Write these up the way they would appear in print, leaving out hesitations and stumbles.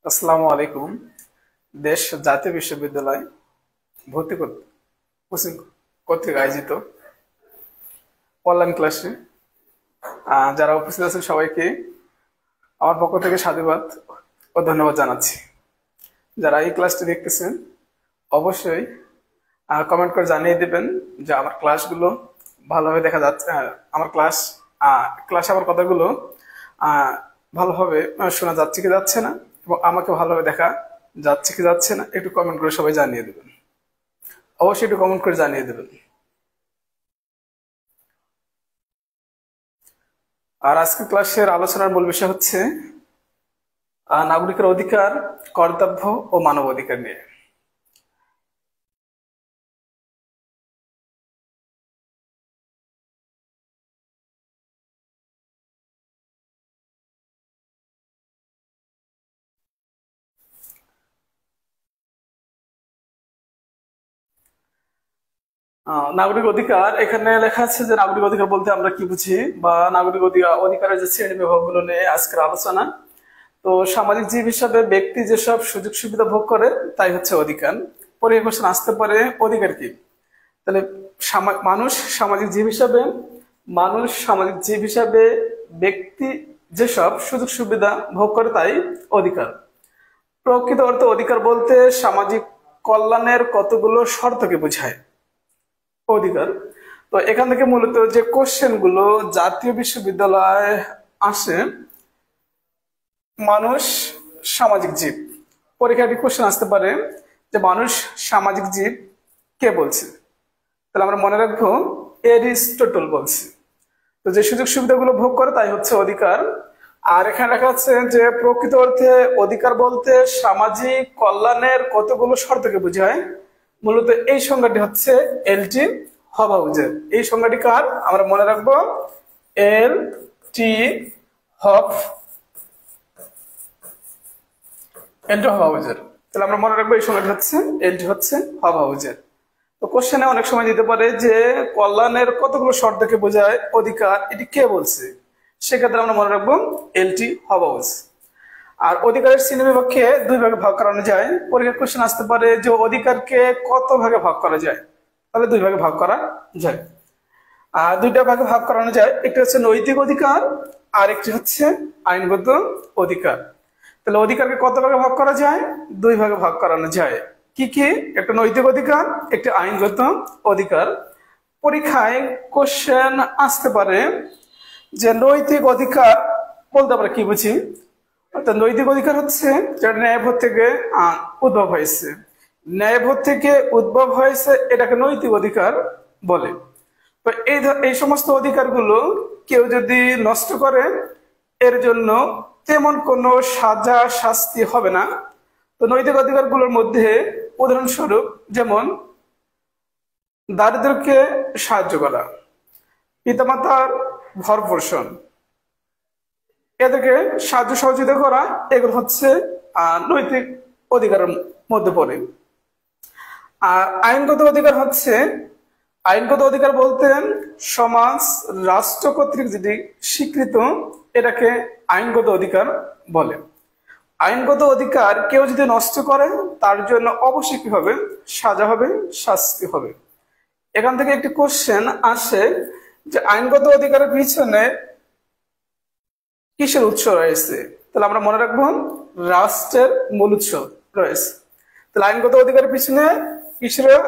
আসসালামু আলাইকুম। দেশ জাতীয় বিশ্ববিদ্যালয় ভর্তি কোচিং কর্তৃক আয়োজিত অনলাইন ক্লাসে যারা উপস্থিত আছেন সবাইকে আমার পক্ষ থেকে সাধুবাদ ও ধন্যবাদ জানাচ্ছি। যারা এই ক্লাসটি দেখতেছেন অবশ্যই কমেন্ট করে জানিয়ে দেবেন যে আমার ক্লাসগুলো ভালোভাবে দেখা যাচ্ছে, আমার ক্লাসে আমার কথাগুলো ভালোভাবে শোনা যাচ্ছে কি যাচ্ছে না, এবং আমাকে ভালোভাবে দেখা যাচ্ছে কি যাচ্ছে না, একটু কমেন্ট করে সবাই জানিয়ে দেবেন। অবশ্যই একটু কমেন্ট করে জানিয়ে দেবেন। আর আজকের ক্লাসের আলোচনার মূল বিষয় হচ্ছে নাগরিকের অধিকার, কর্তব্য ও মানব অধিকার নিয়ে। নাগরিক অধিকার, এখানে লেখা আছে যে নাগরিক অধিকার বলতে আমরা কি বুঝি, বা নাগরিক অধিকারের যে শ্রেণী বিভাগগুলো নিয়ে আজকের আলোচনা। তো সামাজিক জীব হিসাবে ব্যক্তি যেসব সুযোগ সুবিধা ভোগ করে তাই হচ্ছে অধিকার। পরে কোশ্চেন আসতে পারে অধিকার কি। তাহলে মানুষ সামাজিক জীব হিসাবে ব্যক্তি যেসব সুযোগ সুবিধা ভোগ করে তাই অধিকার। প্রকৃত অর্থে অধিকার বলতে সামাজিক কল্যাণের কতগুলো শর্তকে বোঝায় অধিকার। তো এখান থেকে মূলত যে কোশ্চেন গুলো জাতীয় বিশ্ববিদ্যালয়ে আসে, মানুষ সামাজিক জীব, পরীক্ষায় কোশ্চেন আসতে পারে যে মানুষ সামাজিক জীব কে বলছে। তাহলে আমরা মনে রাখবো এরিস্টটল বলছে। তো যে সুযোগ সুবিধাগুলো ভোগ করে তাই হচ্ছে অধিকার। আর এখানে লেখা আছে যে প্রকৃত অর্থে অধিকার বলতে সামাজিক কল্যাণের কতগুলো শর্তকে বোঝায়। মূলত এই সংজ্ঞাটি হচ্ছে এলটি হবহাউজের। এই সংজ্ঞাটি কার আমরা মনে রাখবো, এল টি হবহাউজের। তাহলে আমরা মনে রাখবো এই সংজ্ঞাটি হচ্ছে এলটি হচ্ছে হবহাউজের। তো কোশ্চেনে অনেক সময় দিতে পারে যে কল্যাণের কতগুলো শর্তকে বোঝায় অধিকার, এটি কে বলছে। সেক্ষেত্রে আমরা মনে রাখবো এলটি হবহাউজ। আর অধিকারের শ্রেণী বিভাগকে দুই ভাগে ভাগ করানো যায়। পরীক্ষার কোশ্চেন আসতে পারে যে অধিকারকে কত ভাগে ভাগ করা যায়। তাহলে দুই ভাগে ভাগ করা যায়। আর দুইটা ভাগে ভাগ করানো যায়, একটি হচ্ছে নৈতিক অধিকার আর একটি হচ্ছে আইনগত অধিকার। তাহলে অধিকারকে কত ভাগে ভাগ করা যায়, দুই ভাগে ভাগ করানো যায়। কি কি? একটা নৈতিক অধিকার, একটি আইনগত অধিকার। পরীক্ষায় কোশ্চেন আসতে পারে যে নৈতিক অধিকার বলতে আমরা কি বুঝি। অর্থাৎ নৈতিক অধিকার হচ্ছে যেটা ন্যায়বোধ থেকে উদ্ভব হয়েছে। ন্যায়বোধ থেকে উদ্ভব হয়েছে, এটাকে নৈতিক অধিকার বলে। তো এই সমস্ত অধিকারগুলো কেউ যদি নষ্ট করে এর জন্য তেমন কোনো সাজা শাস্তি হবে না। তো নৈতিক অধিকারগুলোর মধ্যে উদাহরণস্বরূপ যেমন দারিদ্রকে সাহায্য করা, পিতামাতার ভরণ-পোষণ, এদেরকে সাহায্য সহযোগিতা করা, এগুলো হচ্ছে নৈতিক অধিকারের মধ্যে পড়ে। আর আইনগত অধিকার বলতে সমাজ রাষ্ট্র কর্তৃক যেটি স্বীকৃত, এটাকে আইনগত অধিকার বলে। আইনগত অধিকার কেউ যদি নষ্ট করে তার জন্য অবশ্যই কি হবে, সাজা হবে, শাস্তি হবে। এখান থেকে একটি কোশ্চেন আসে যে আইনগত অধিকারের পিছনে কিসের উৎস রয়েছে। তাহলে আমরা মনে রাখবো রাষ্ট্রের মূল উৎস রয়েছে। তাহলে আইনগত অধিকারের পিছনে কিসের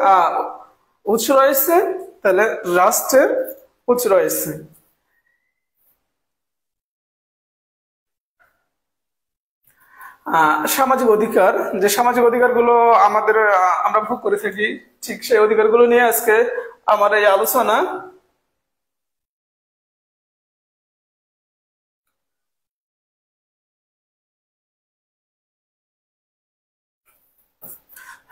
উৎস রয়েছে, তাহলে রাষ্ট্রের উৎস রয়েছে। সামাজিক অধিকার, যে সামাজিক অধিকারগুলো আমরা ভোগ করে থাকি, ঠিক সেই অধিকারগুলো নিয়ে আজকে আমার এই আলোচনা।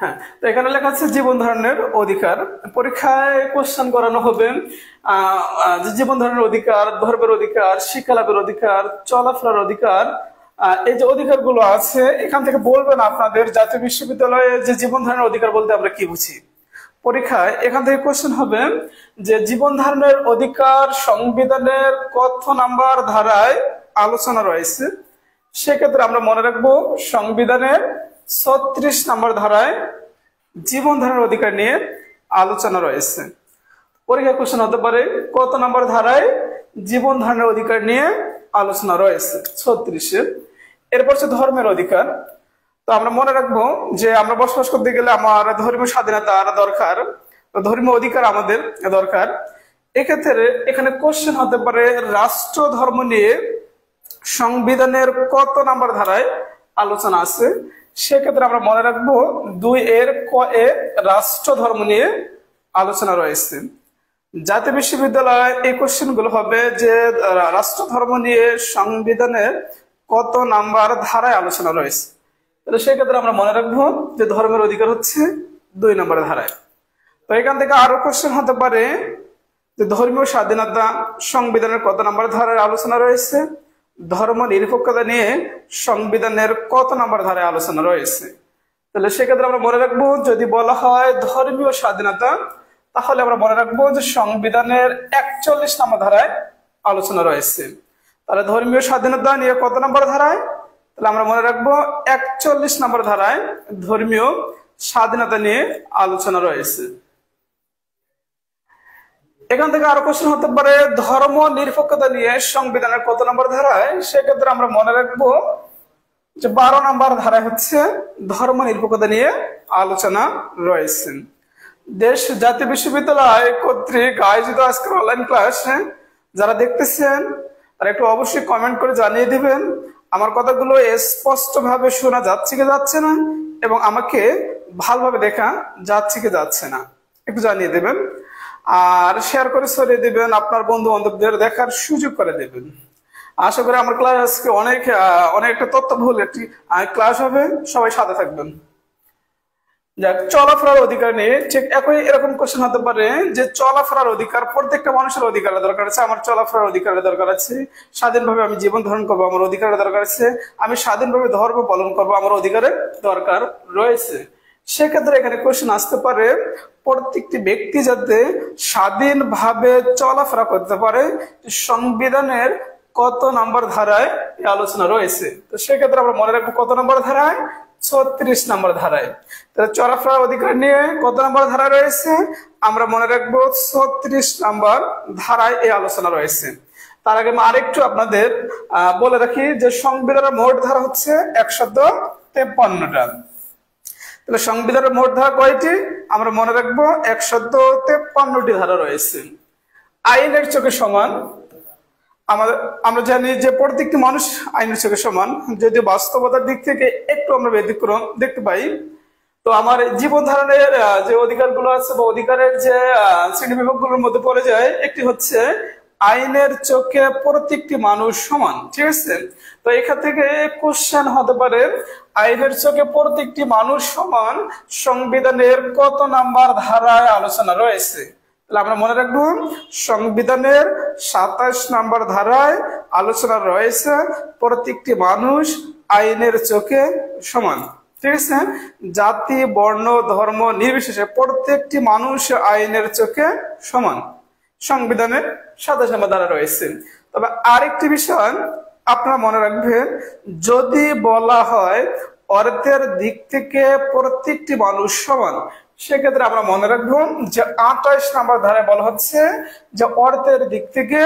হ্যাঁ, তো এখানে লেখা আছে জীবন ধারণের অধিকার। পরীক্ষায় কোশ্চেন করানো হবে যে জীবন ধারণের অধিকার, ধর্মের অধিকার, শিক্ষা লাভের অধিকার, চলাফেরার অধিকার। এই যে অধিকারগুলো আছে এখান থেকে বলবেন আপনাদের জাতীয় বিশ্ববিদ্যালয়ে যে জীবন ধারণের অধিকার বলতে আমরা কি বুঝি। পরীক্ষায় এখান থেকে কোশ্চেন হবে যে জীবন ধারণের অধিকার সংবিধানের কত নাম্বার ধারায় আলোচনা রয়েছে, সেক্ষেত্রে আমরা মনে রাখবো সংবিধানের 36 নম্বর ধারায় জীবন ধারণের অধিকার নিয়ে আলোচনা রয়েছে। পরীক্ষা কোশ্চেন হতে পারে কত নম্বর ধারায় জীবন ধারণের অধিকার নিয়ে আলোচনা রয়েছে? 36-এর। এরপর হচ্ছে ধর্মের অধিকার। তো আমরা মনে রাখবো যে আমরা বসবাস করতে গেলে আমার ধর্মীয় স্বাধীনতা দরকার, ধর্মীয় অধিকার আমাদের দরকার। এক্ষেত্রে এখানে কোশ্চেন হতে পারে রাষ্ট্র ধর্ম নিয়ে সংবিধানের কত নম্বর ধারায় আলোচনা আছে? সেক্ষেত্রে আমরা মনে রাখবো 2-এর ক এ রাষ্ট্র ধর্ম নিয়ে আলোচনা রয়েছে। জাতীয় বিশ্ববিদ্যালয়ে এই কোশ্চেন গুলো হবে যে রাষ্ট্র ধর্ম নিয়ে সংবিধানের কত নাম্বার ধারায় আলোচনা রয়েছে। তাহলে সেক্ষেত্রে আমরা মনে রাখবো যে ধর্মের অধিকার হচ্ছে 2 নম্বর ধারায়। তো এখান থেকে আরো কোশ্চেন হতে পারে যে ধর্মীয় স্বাধীনতা সংবিধানের কত নম্বর ধারায় আলোচনা রয়েছে? ধর্ম নিরপেক্ষতা নিয়ে সংবিধানের কত নম্বর ধারায় আলোচনা রয়েছে? তাহলে সেক্ষেত্রে আমরা মনে রাখবো যদি বলা হয় ধর্মীয় স্বাধীনতা, তাহলে আমরা মনে রাখবো যে সংবিধানের 41 নম্বর ধারায় আলোচনা রয়েছে। তাহলে ধর্মীয় স্বাধীনতা নিয়ে কত নম্বর ধারায়? তাহলে আমরা মনে রাখবো 41 নম্বর ধারায় ধর্মীয় স্বাধীনতা নিয়ে আলোচনা রয়েছে। এখান থেকে আরো কোশ্চেন হতে পারে ধর্ম নিরপেক্ষতা নিয়ে সংবিধানের কত নম্বর ধারায়? সেক্ষেত্রে আমরা মনে রাখবো যে 12 নম্বর ধারায় হচ্ছে ধর্ম নিরপেক্ষতা নিয়ে আলোচনা রয়েছে। দেশ জাতীয় বিশ্ববিদ্যালয় কর্তৃক আয়োজিত আজকের অনলাইন ক্লাস যারা দেখতেছেন তারা একটু অবশ্যই কমেন্ট করে জানিয়ে দিবেন আমার কথাগুলো স্পষ্ট ভাবে শোনা যাচ্ছে কি যাচ্ছে না, এবং আমাকে ভালোভাবে দেখা যাচ্ছে কি যাচ্ছে না, একটু জানিয়ে দেবেন। আর শেয়ার করে ছড়িয়ে দিবেন, আপনার বন্ধু বান্ধবদের দেখার সুযোগ করে দেবেন। আশা করি আমার ক্লাস আজকে অনেক একটা তথ্যবহুল একটি ক্লাস হবে, সবাই সাথে থাকবেন। যাক, চলাফেরার অধিকার নিয়ে ঠিক এরকম কোশ্চেন হতে পারে যে চলাফেরার অধিকার প্রত্যেকটা মানুষের অধিকারের দরকার আছে। আমার চলাফেরার অধিকারের দরকার আছে, স্বাধীনভাবে আমি জীবন ধারণ করবো, আমার অধিকারের দরকার আছে, আমি স্বাধীনভাবে ধর্ম পালন করবো, আমার অধিকারের দরকার রয়েছে। সেক্ষেত্রে এখানে কোশ্চেন আসতে পারে প্রত্যেকটি ব্যক্তি যাতে স্বাধীনভাবে চলাফেরা করতে পারে সংবিধানের কত নম্বর ধারায় এই আলোচনা রয়েছে? তো সেক্ষেত্রে আমরা মনে রাখবো কত নম্বর ধারায়? 36 নম্বর ধারায়। তাহলে চলাফেরার অধিকার নিয়ে কত নম্বর ধারা রয়েছে? আমরা মনে রাখবো 36 নম্বর ধারায় এই আলোচনা রয়েছে। তার আগে আমি আরেকটু আপনাদের বলে রাখি যে সংবিধানের মোট ধারা হচ্ছে 153টা। তাহলে সংবিধানের মোট ধারা কয়টি? আমরা মনে রাখবো 153টি ধারা রয়েছে। আইনের চোখে সমান, আমরা জানি যে প্রত্যেকটি মানুষ আইনের চোখে সমান, যদি বাস্তবতার দিক থেকে একটু আমরা ব্যতিক্রম দেখতে পাই। তো আমার জীবন ধারণের যে অধিকারগুলো আছে বা অধিকারের যে শ্রেণী বিভাগগুলোর মধ্যে পড়ে যায়, একটি হচ্ছে আইনের চোখে প্রত্যেকটি মানুষ সমান। ঠিক আছে, তো এখান থেকে কোশ্চেন হতে পারে আইনের চোখে প্রত্যেকটি মানুষ সমান সংবিধানের কত নাম্বার ধারায় আলোচনা রয়েছে? তাহলে আমরা মনে রাখবো সংবিধানের 27 নম্বর ধারায় আলোচনা রয়েছে প্রত্যেকটি মানুষ আইনের চোখে সমান। ঠিক আছে, জাতি বর্ণ ধর্ম নির্বিশেষে প্রত্যেকটি মানুষ আইনের চোখে সমান সংবিধানের 27 নম্বর ধারা রয়েছে। তবে আরেকটি বিষয় আপনারা মনে রাখবেন, যদি বলা হয় অর্থের দিক থেকে প্রত্যেকটি মানুষ সমান, সেক্ষেত্রে আমরা মনে রাখবো যে 28 নম্বর ধারায় বলা হচ্ছে যে অর্থের দিক থেকে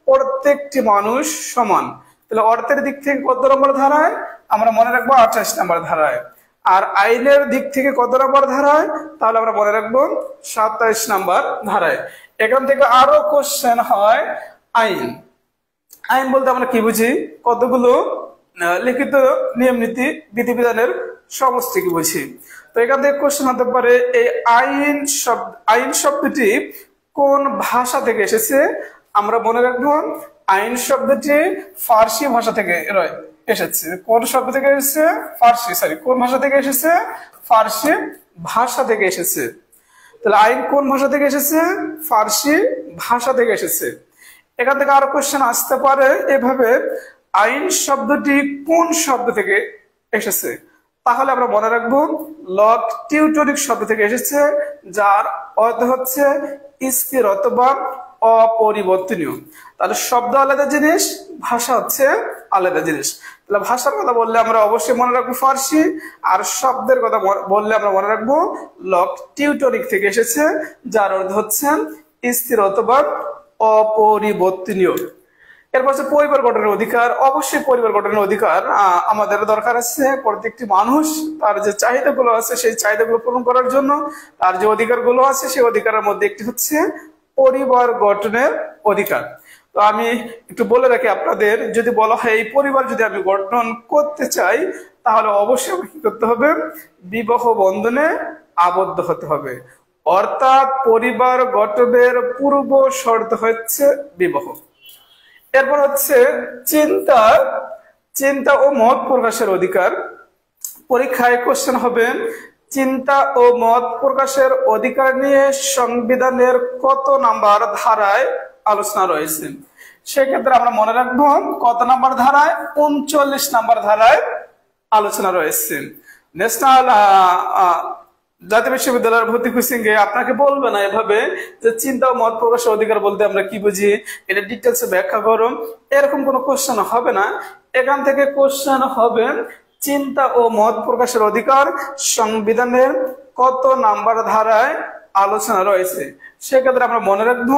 প্রত্যেকটি মানুষ সমান। তাহলে অর্থের দিক থেকে কত নম্বর ধারায়? আমরা মনে রাখবো 28 নম্বর ধারায়। আর আইনের দিক থেকে কত নম্বর ধারায়? তাহলে আমরা মনে রাখবো 27 নম্বর ধারায়। এখান থেকে আরো কোশ্চেন হয় আইন। আইন বলতে আমরা কি বুঝি? কতগুলো লিখিত নিয়ম নীতি বিধিবিধানের সমষ্টিকে বুঝি। তো এখান থেকে কোশ্চেন হতে পারে এই আইন শব্দটি কোন ভাষা থেকে এসেছে? আমরা মনে রাখবো আইন শব্দটি ফার্সি ভাষা থেকে এসেছে। কোন শব্দ থেকে এসেছে? কোন ভাষা থেকে এসেছে? ফার্সি ভাষা থেকে এসেছে। তাহলে আইন কোন ভাষা থেকে এসেছে? ফার্সি ভাষা থেকে এসেছে। এখান থেকে আরো কোশ্চেন আসতে পারে এভাবে, আইন শব্দটি কোন শব্দ থেকে এসেছে? তাহলে আমরা মনে রাখবো লক টিউটোরিক শব্দ থেকে এসেছে, যার অর্থ হচ্ছে স্থির অথবা অপরিবর্তনীয়। তাহলে শব্দ আলাদা জিনিস, ভাষা হচ্ছে আলাদা জিনিস। তাহলে ভাষার কথা বললে আমরা অবশ্যই মনে রাখবো ফার্সি, আর শব্দের কথা বললে আমরা মনে রাখবো লক টিউটরিক থেকে এসেছে, যার অর্থ হচ্ছে স্থির অথবা অপরিবর্তনীয়। এরপর হচ্ছে পরিবার গঠনের অধিকার। অবশ্যই পরিবার গঠনের অধিকার আমাদের দরকার আছে। প্রত্যেকটি মানুষ তার যে চাহিদাগুলো আছে সেই চাহিদাগুলো পূরণ করার জন্য তার যে অধিকারগুলো আছে সেই অধিকারের মধ্যে একটি হচ্ছে পরিবার গঠনের অধিকার। তো আমি একটু বলে রাখি আপনাদের, যদি বলা হয় এই পরিবার যদি আমি গঠন করতে চাই তাহলে অবশ্যই আমাকে কি করতে হবে? বিবাহ বন্ধনে আবদ্ধ হতে হবে। অর্থাৎ পরিবার গঠনের পূর্ব শর্ত হচ্ছে বিবাহ। এরপর হচ্ছে চিন্তা চিন্তা ও মত প্রকাশের অধিকার। পরীক্ষায় কোশ্চেন হবে চিন্তা ও মত প্রকাশের অধিকার নিয়ে সংবিধানের কত নাম্বার ধারায় আলোচনা রয়েছে। সেক্ষেত্রে আমরা মনে রাখবো কত নাম্বার ধারায়? 39 নাম্বার ধারায় আলোচনা রয়েছে। ন্যাশনাল জাতীয় বিশ্ববিদ্যালয়ের ভর্তি কোচিং এ আপনাকে বলবে না এভাবে যে চিন্তা ও মত প্রকাশের অধিকার বলতে আমরা কি বুঝি, এটা ডিটেলসে ব্যাখ্যা করো, এরকম কোনো কোশ্চেন হবে না। এখান থেকে কোশ্চেন হবে চিন্তা ও মত প্রকাশের অধিকার সংবিধানের কত নাম্বার ধারায় আলোচনা রয়েছে। সেক্ষেত্রে আমরা মনে রাখবো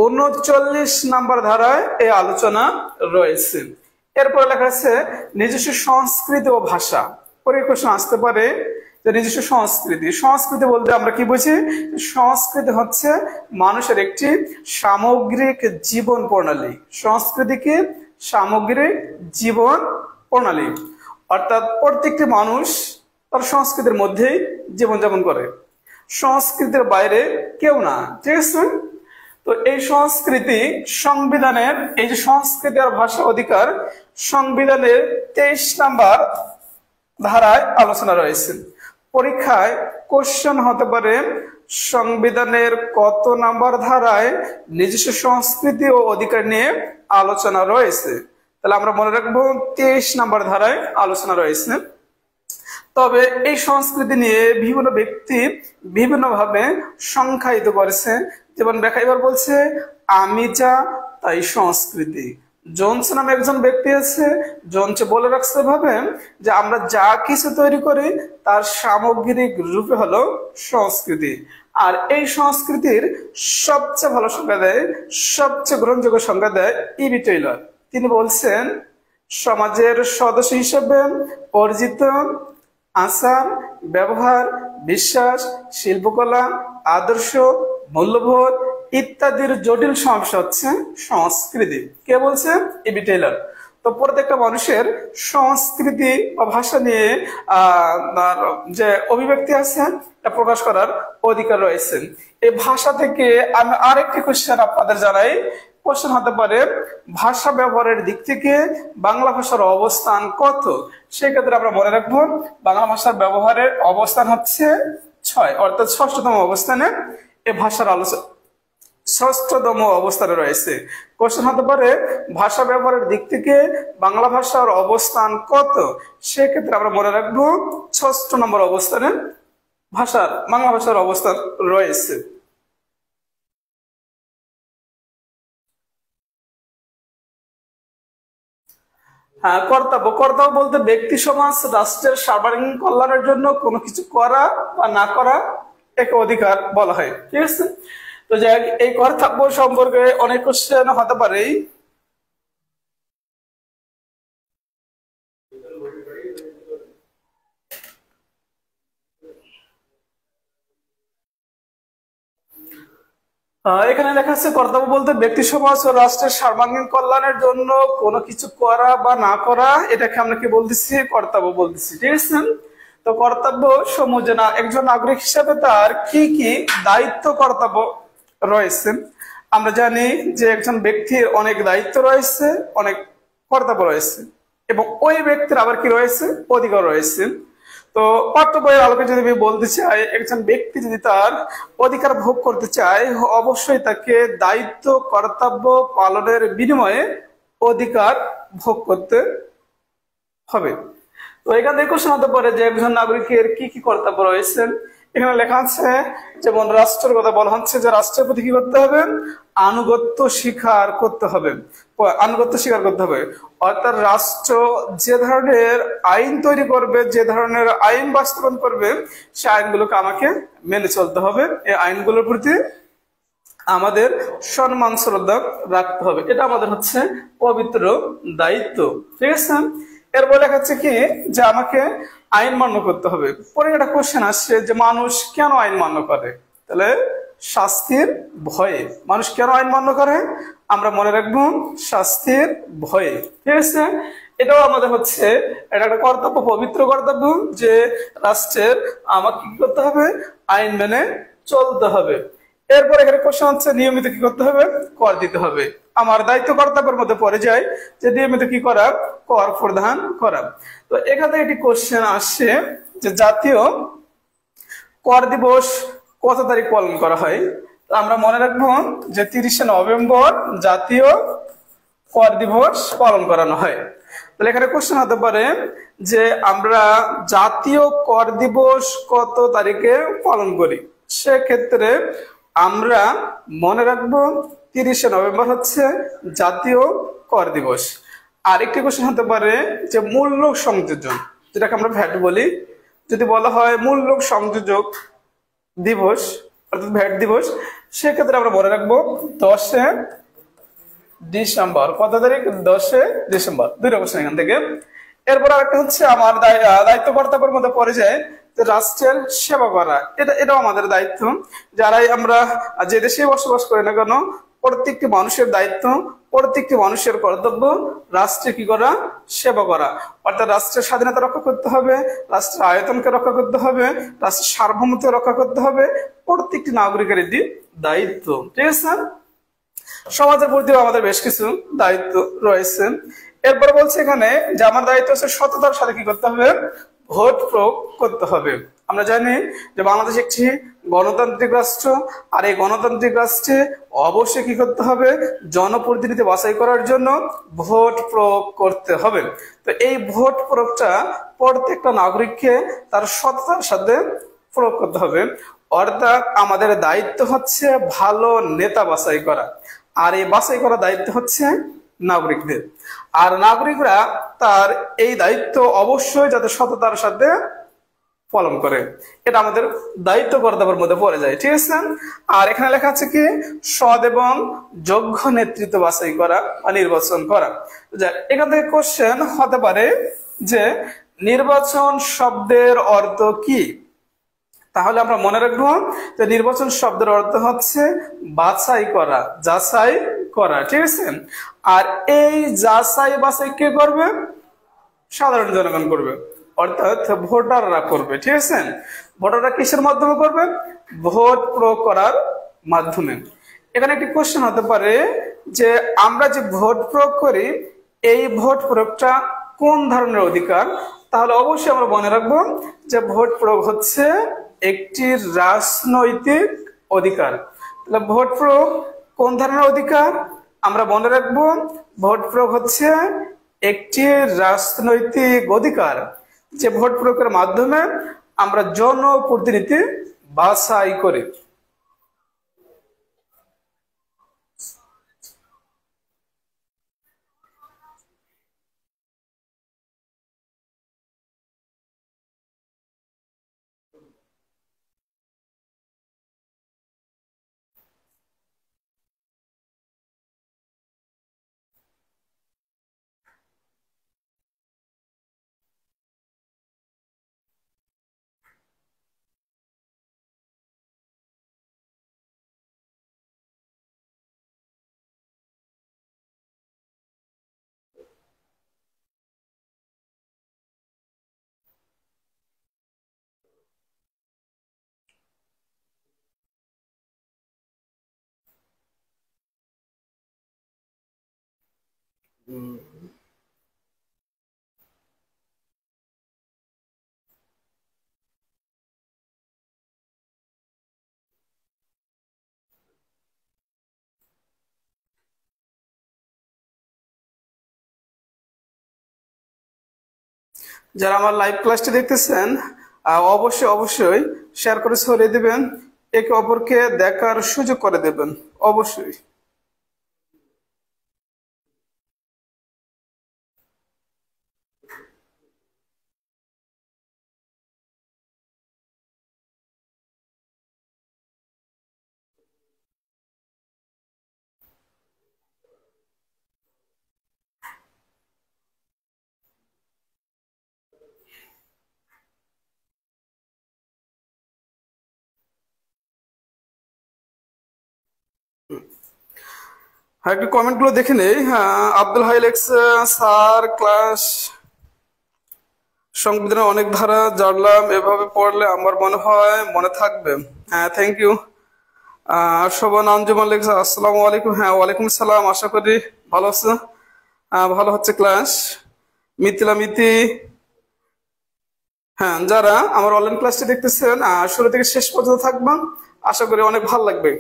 39 নাম্বার ধারায় এই আলোচনা রয়েছে। এরপর লেখা আছে নিজস্ব সংস্কৃতি ও ভাষা। পরীক্ষায় কোশ্চেন আসতে পারে যে নিজস্ব সংস্কৃতি। সংস্কৃতি বলতে আমরা কি বুঝি? সংস্কৃতি হচ্ছে মানুষের একটি সামগ্রিক জীবন প্রণালী। সংস্কৃতি কি? সামগ্রিক জীবন প্রণালী। অর্থাৎ প্রত্যেকটি মানুষ তার সংস্কৃতির মধ্যেই জীবনযাপন করে, সংস্কৃতির বাইরে কেউ না, ঠিক আছে? তো এই সংস্কৃতি সংবিধানের, এই যে সংস্কৃতি আর ভাষা অধিকার সংবিধানের 23 নাম্বার ধারায় আলোচনা রয়েছে। পরীক্ষায় কোশ্চেন হতে পারে সংবিধানের কত নাম্বার ধারায় নিজস্ব সংস্কৃতি ও অধিকার নিয়ে আলোচনা রয়েছে। তাহলে আমরা মনে রাখবো 23 নাম্বার ধারায় আলোচনা রয়েছে। তবে এই সংস্কৃতি নিয়ে বিভিন্ন ব্যক্তি বিভিন্ন ভাবে সংখ্যায়িত করেছে। যেমন ব্যাখ্যা বলছে আমি যা তাই সংস্কৃতি। জোন্স নামে একজন ব্যক্তি আছে, জোন্স বলে রাখছে ভাবে যে আমরা যা কিছু তৈরি করি তার সামগ্রিক রূপে হলো সংস্কৃতি। আর এই সংস্কৃতির সবচেয়ে ভালো সংজ্ঞা দেয়, সবচেয়ে গ্রহণযোগ্য সংজ্ঞা দেয় ইবি টেইলর। তিনি বলছেন সমাজের সদস্য হিসেবে অর্জিত আচার ব্যবহার, বিশ্বাস, শিল্পকলা, আদর্শ, মূল্যবোধ ইত্যাদির জটিল সমাবেশ হচ্ছে সংস্কৃতি। কে বলছে? ইবি টেইলর। তো প্রত্যেকটা মানুষের সংস্কৃতি বা ভাষা নিয়ে যে অভিব্যক্তি আছে তা প্রকাশ করার অধিকার রয়েছে। এই ভাষা থেকে আমি আরেকটি কোশ্চেন আপনাদের জানাই। কোশ্চেন হতে পারে ভাষা ব্যবহারের দিক থেকে বাংলা ভাষার অবস্থান কত। সেক্ষেত্রে আমরা মনে রাখবো বাংলা ভাষার ব্যবহারের অবস্থান হচ্ছে 6, অর্থাৎ 6তম অবস্থানে এই ভাষার আলোচনা 6তম অবস্থানে রয়েছে। কোশ্চেন হতে পারে ভাষা ব্যবহারের দিক থেকে বাংলা ভাষার অবস্থান কত। সেক্ষেত্রে আমরা মনে রাখবো 6ষ্ঠ নম্বর অবস্থানে বাংলা ভাষার অবস্থান রয়েছে। হ্যাঁ, কর্তব্য। কর্তব্য বলতে ব্যক্তি সমাজ রাষ্ট্রের সর্বাঙ্গীন কল্যাণের জন্য কোনো কিছু করা বা না করা একে অধিকার বলা হয়, ঠিক আছে? তো যাই হোক, এই কর্তব্য সম্পর্কে অনেক কোশ্চেন হতে পারে। এখানে লেখা আছে কর্তব্য বলতে ব্যক্তি সমাজ ও রাষ্ট্রের সর্বাঙ্গীন কল্যাণের জন্য কোনো কিছু করা বা না করা, এটাকে আমরা কি বলতেছি? কর্তব্য বলতেছি, ঠিক আছে? তো কর্তব্য সমূহ যে একজন নাগরিক হিসেবে তার কি কি দায়িত্ব কর্তব্য রয়েছে। আমরা জানি যে একজন ব্যক্তির অনেক দায়িত্ব রয়েছে, অনেক কর্তব্য রয়েছে, এবং ওই ব্যক্তির আবার কি রয়েছে? অধিকার রয়েছে। তো পাঠ্য বইয়ের আলোকে যদি আমি বলতে চাই, একজন ব্যক্তি যদি তার অধিকার ভোগ করতে চায় অবশ্যই তাকে দায়িত্ব কর্তব্য পালনের বিনিময়ে অধিকার ভোগ করতে হবে। তো এখান থেকে কোশ্চেন হতে পারে যে একজন নাগরিকের কি কি কর্তব্য রয়েছে। এখানে লেখা আছে যেমন রাষ্ট্রের কথা বলা হচ্ছে যে রাষ্ট্রের প্রতি কি করতে হবে, আনুগত্য স্বীকার করতে হবে, আনুগত্য স্বীকার করতে হবে। অর্থাৎ রাষ্ট্র যে ধরনের আইন তৈরি করবে, যে ধরনের আইন বাস্তবায়ন করবে, সে আইনগুলোকে আমাকে মেনে চলতে হবে। এই আইনগুলোর প্রতি আমাদের সম্মান শ্রদ্ধা রাখতে হবে। এটা আমাদের হচ্ছে পবিত্র দায়িত্ব। ঠিক আছে, এরপর লেখা আছে কি যে আমাকে আইন মান্য করতে হবে। পরে একটা কোশ্চেন আসছে যে মানুষ কেন আইন মান্য করে, তাহলে শাস্তির ভয়ে। মানুষ কেন আইন মান্য করে, আমরা মনে রাখবো শাস্তির ভয়ে। ঠিক আছে, এটাও আমাদের হচ্ছে এটা একটা কর্তব্য, পবিত্র কর্তব্য যে রাষ্ট্রের আমাকে কি করতে হবে, আইন মেনে চলতে হবে। এরপর এখানে কোশ্চেন হচ্ছে নিয়মিত কি করতে হবে, কর দিতে হবে। আমার দায়িত্ব কর্তব্যের মধ্যে পড়ে যায় যে নিয়মিত কি করা, কর প্রদান করা। তো এখানে একটি কোশ্চেন আসছে যে জাতীয় কর দিবস কত তারিখ পালন করা হয়। তো আমরা মনে রাখবো যে 30শে নভেম্বর জাতীয় কর দিবস পালন করানো হয়। তাহলে এখানে কোশ্চেন হতে পারে যে আমরা জাতীয় কর দিবস কত তারিখে পালন করি। সেক্ষেত্রে আমরা মনে রাখবো 30শে নভেম্বর হচ্ছে জাতীয় কর দিবস। আরেকটি কোশ্চেন হতে পারে যে মূল্য সংযোজন, যেটাকে আমরা ভ্যাট বলি, যদি বলা হয় মূল্য সংযোজক দিবস অর্থাৎ ভ্যাট দিবস, সেক্ষেত্রে আমরা মনে রাখবো 10শে ডিসেম্বর। কত তারিখ, 10শে ডিসেম্বর। দুইটা কোশ্চেন এখান থেকে। এরপর আরেকটা হচ্ছে আমার দায়িত্ব কর্তব্যের মধ্যে পড়ে যায় যে রাষ্ট্রের সেবা করা। এটাও আমাদের দায়িত্ব। যারাই আমরা যে দেশে বসবাস করি না কেন, প্রত্যেকটি মানুষের দায়িত্ব, প্রত্যেকটি মানুষের কর্তব্য রাষ্ট্রে কি করা, সেবা করা। অর্থাৎ রাষ্ট্রের স্বাধীনতা রক্ষা করতে হবে, রাষ্ট্রের আয়তনকে রক্ষা করতে হবে, রাষ্ট্রের সার্বভৌমত্ব রক্ষা করতে হবে। প্রত্যেকটি নাগরিকের এটি দায়িত্ব। ঠিক আছে, সমাজের প্রতিও আমাদের বেশ কিছু দায়িত্ব রয়েছে। এরপরে বলছে এখানে যে আমার দায়িত্ব হচ্ছে সততার সাথে কি করতে হবে, ভোট প্রয়োগ করতে হবে। আমরা জানি যে বাংলাদেশ একটি গণতান্ত্রিক রাষ্ট্র, আর এই গণতান্ত্রিক রাষ্ট্রে অবশ্যই কি করতে হবে, জনপ্রতিনিধি বাছাই করার জন্য ভোট প্রয়োগ করতে হবে। তো এই ভোট প্রয়োগটা প্রত্যেকটা নাগরিককে তার সততার সাথে প্রয়োগ করতে হবে। অর্থাৎ আমাদের দায়িত্ব হচ্ছে ভালো নেতা বাছাই করা, আর এই বাছাই করা দায়িত্ব হচ্ছে নাগরিকদের। আর নাগরিকরা তার এই দায়িত্ব অবশ্যই যাতে সততার সাথে পালন করে, এটা আমাদের দায়িত্ব কর্তব্যের মধ্যে পড়ে যায়। ঠিক আছে, আর এখানে লেখা আছে কি সৎ এবং যোগ্য নেতৃত্ব বাছাই করা বা নির্বাচন করা। এখান থেকে কোশ্চেন হতে পারে যে নির্বাচন শব্দের অর্থ কি। তাহলে আমরা মনে রাখবো যে নির্বাচন শব্দের অর্থ হচ্ছে বাছাই করা, যাচাই করা। ঠিক আছে, আর এই যাচাই বাছাই কে করবে, সাধারণ জনগণ করবে, অর্থাৎ ভোটাররা করবে। ঠিক আছে, ভোটাররা কিসের মাধ্যমে করবে, ভোট প্রয়োগ করার মাধ্যমে। এখানে একটি কোশ্চেন হতে পারে যে আমরা যে ভোট প্রয়োগ করি, এই ভোট প্রয়োগটা কোন ধরনের অধিকার। তাহলে অবশ্যই আমরা মনে রাখবো যে ভোট প্রয়োগ হচ্ছে একটি রাজনৈতিক অধিকার। তাহলে ভোট প্রয়োগ কোন ধরনের অধিকার, আমরা মনে রাখবো ভোট প্রয়োগ হচ্ছে একটি রাজনৈতিক অধিকার, যে ভোট প্রয়োগের মাধ্যমে আমরা জনপ্রতিনিধি বাছাই করি। যারা আমার লাইভ ক্লাসটি দেখতেছেন, অবশ্যই অবশ্যই শেয়ার করে ছড়িয়ে দিবেন, একে অপরকে দেখার সুযোগ করে দেবেন অবশ্যই। হ্যাঁ, একটু কমেন্ট গুলো দেখে নেই। হ্যাঁ, আব্দুল হাই লেখছে, স্যার ক্লাস সংবিধানের অনেক ধারা জানলাম, এভাবে পড়লে আমার মনে হয় মনে থাকবে। হ্যাঁ, থ্যাংক ইউ। শোভন আঞ্জুমান লেখছে, আসসালামু আলাইকুম। হ্যাঁ, ওয়ালাইকুম আসসালাম, আশা করি ভালো আছে। ভালো হচ্ছে ক্লাস। মিথিলা মিতি, হ্যাঁ, যারা আমার অনলাইন ক্লাসটি দেখতেছেন শুরু থেকে শেষ পর্যন্ত থাকবেন, আশা করি অনেক ভালো লাগবে।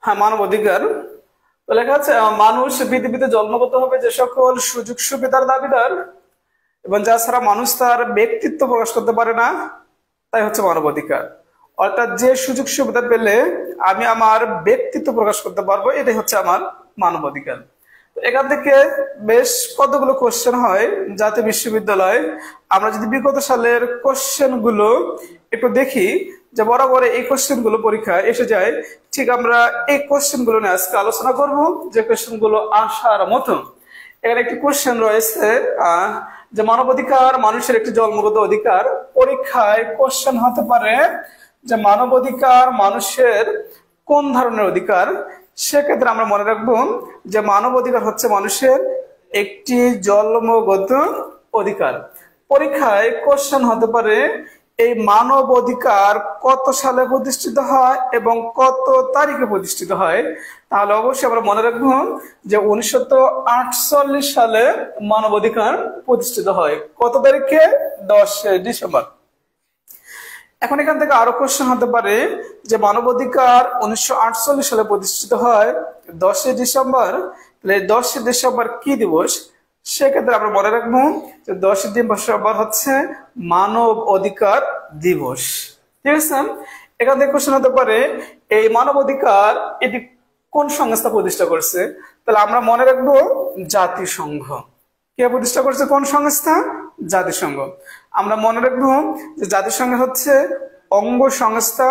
হ্যাঁ, মানব অধিকার তো লেখা আছে, মানুষ পৃথিবীতে জন্মগত হবে যে সকল সুযোগ সুবিধার দাবিদার এবং যা ছাড়া মানুষ তার ব্যক্তিত্ব প্রকাশ করতে পারে না, তাই হচ্ছে মানব অধিকার। অর্থাৎ যে সুযোগ সুবিধা পেলে আমি আমার ব্যক্তিত্ব প্রকাশ করতে পারবো, এটাই হচ্ছে আমার মানব অধিকার। তো এখান থেকে বেশ কতগুলো কোশ্চেন হয় জাতীয় বিশ্ববিদ্যালয়। আমরা যদি বিগত সালের কোশ্চেন গুলো একটু দেখি, যে বরাবর এই কোশ্চেন গুলো পরীক্ষায় এসে যায়, ঠিক আমরা এই কোশ্চেন গুলো নিয়ে আজকে আলোচনা করব, যে কোশ্চেন গুলো আসার মতো। এখানে একটি কোশ্চেন রয়েছে, যে মানবাধিকার মানুষের একটি জন্মগত অধিকার। পরীক্ষায় কোশ্চেন হতে পারে যে মানবাধিকার মানুষের কোন ধরনের অধিকার। সেক্ষেত্রে আমরা মনে রাখবো যে মানবাধিকার হচ্ছে মানুষের একটি জন্মগত অধিকার। পরীক্ষায় কোশ্চেন হতে পারে এই মানব অধিকার কত সালে প্রতিষ্ঠিত হয় এবং কত তারিখে প্রতিষ্ঠিত হয়। তাহলে অবশ্যই আমরা মনে রাখবো যে 1948 সালে মানব অধিকার প্রতিষ্ঠিত হয়। কত তারিখে? 10 ডিসেম্বর। এখন এখান থেকে আরো কোশ্চেন হতে পারে যে মানবাধিকার 1948 সালে প্রতিষ্ঠিত হয় 10 ডিসেম্বর, তাহলে 10 ডিসেম্বর কি দিবস? সেক্ষেত্রে আমরা মনে রাখবো যে 10 ডিসেম্বর হচ্ছে মানব অধিকার দিবস। ঠিক আছে, এখান থেকে কোশ্চেন হতে পারে এই মানব অধিকার এটি কোন সংস্থা প্রতিষ্ঠা করছে? তাহলে আমরা মনে রাখবো জাতিসংঘ। কে প্রতিষ্ঠা করছে? কোন সংস্থা? জাতিসংঘ। আমরা মনে রাখবো যে জাতিসংঘ হচ্ছে অঙ্গ সংস্থা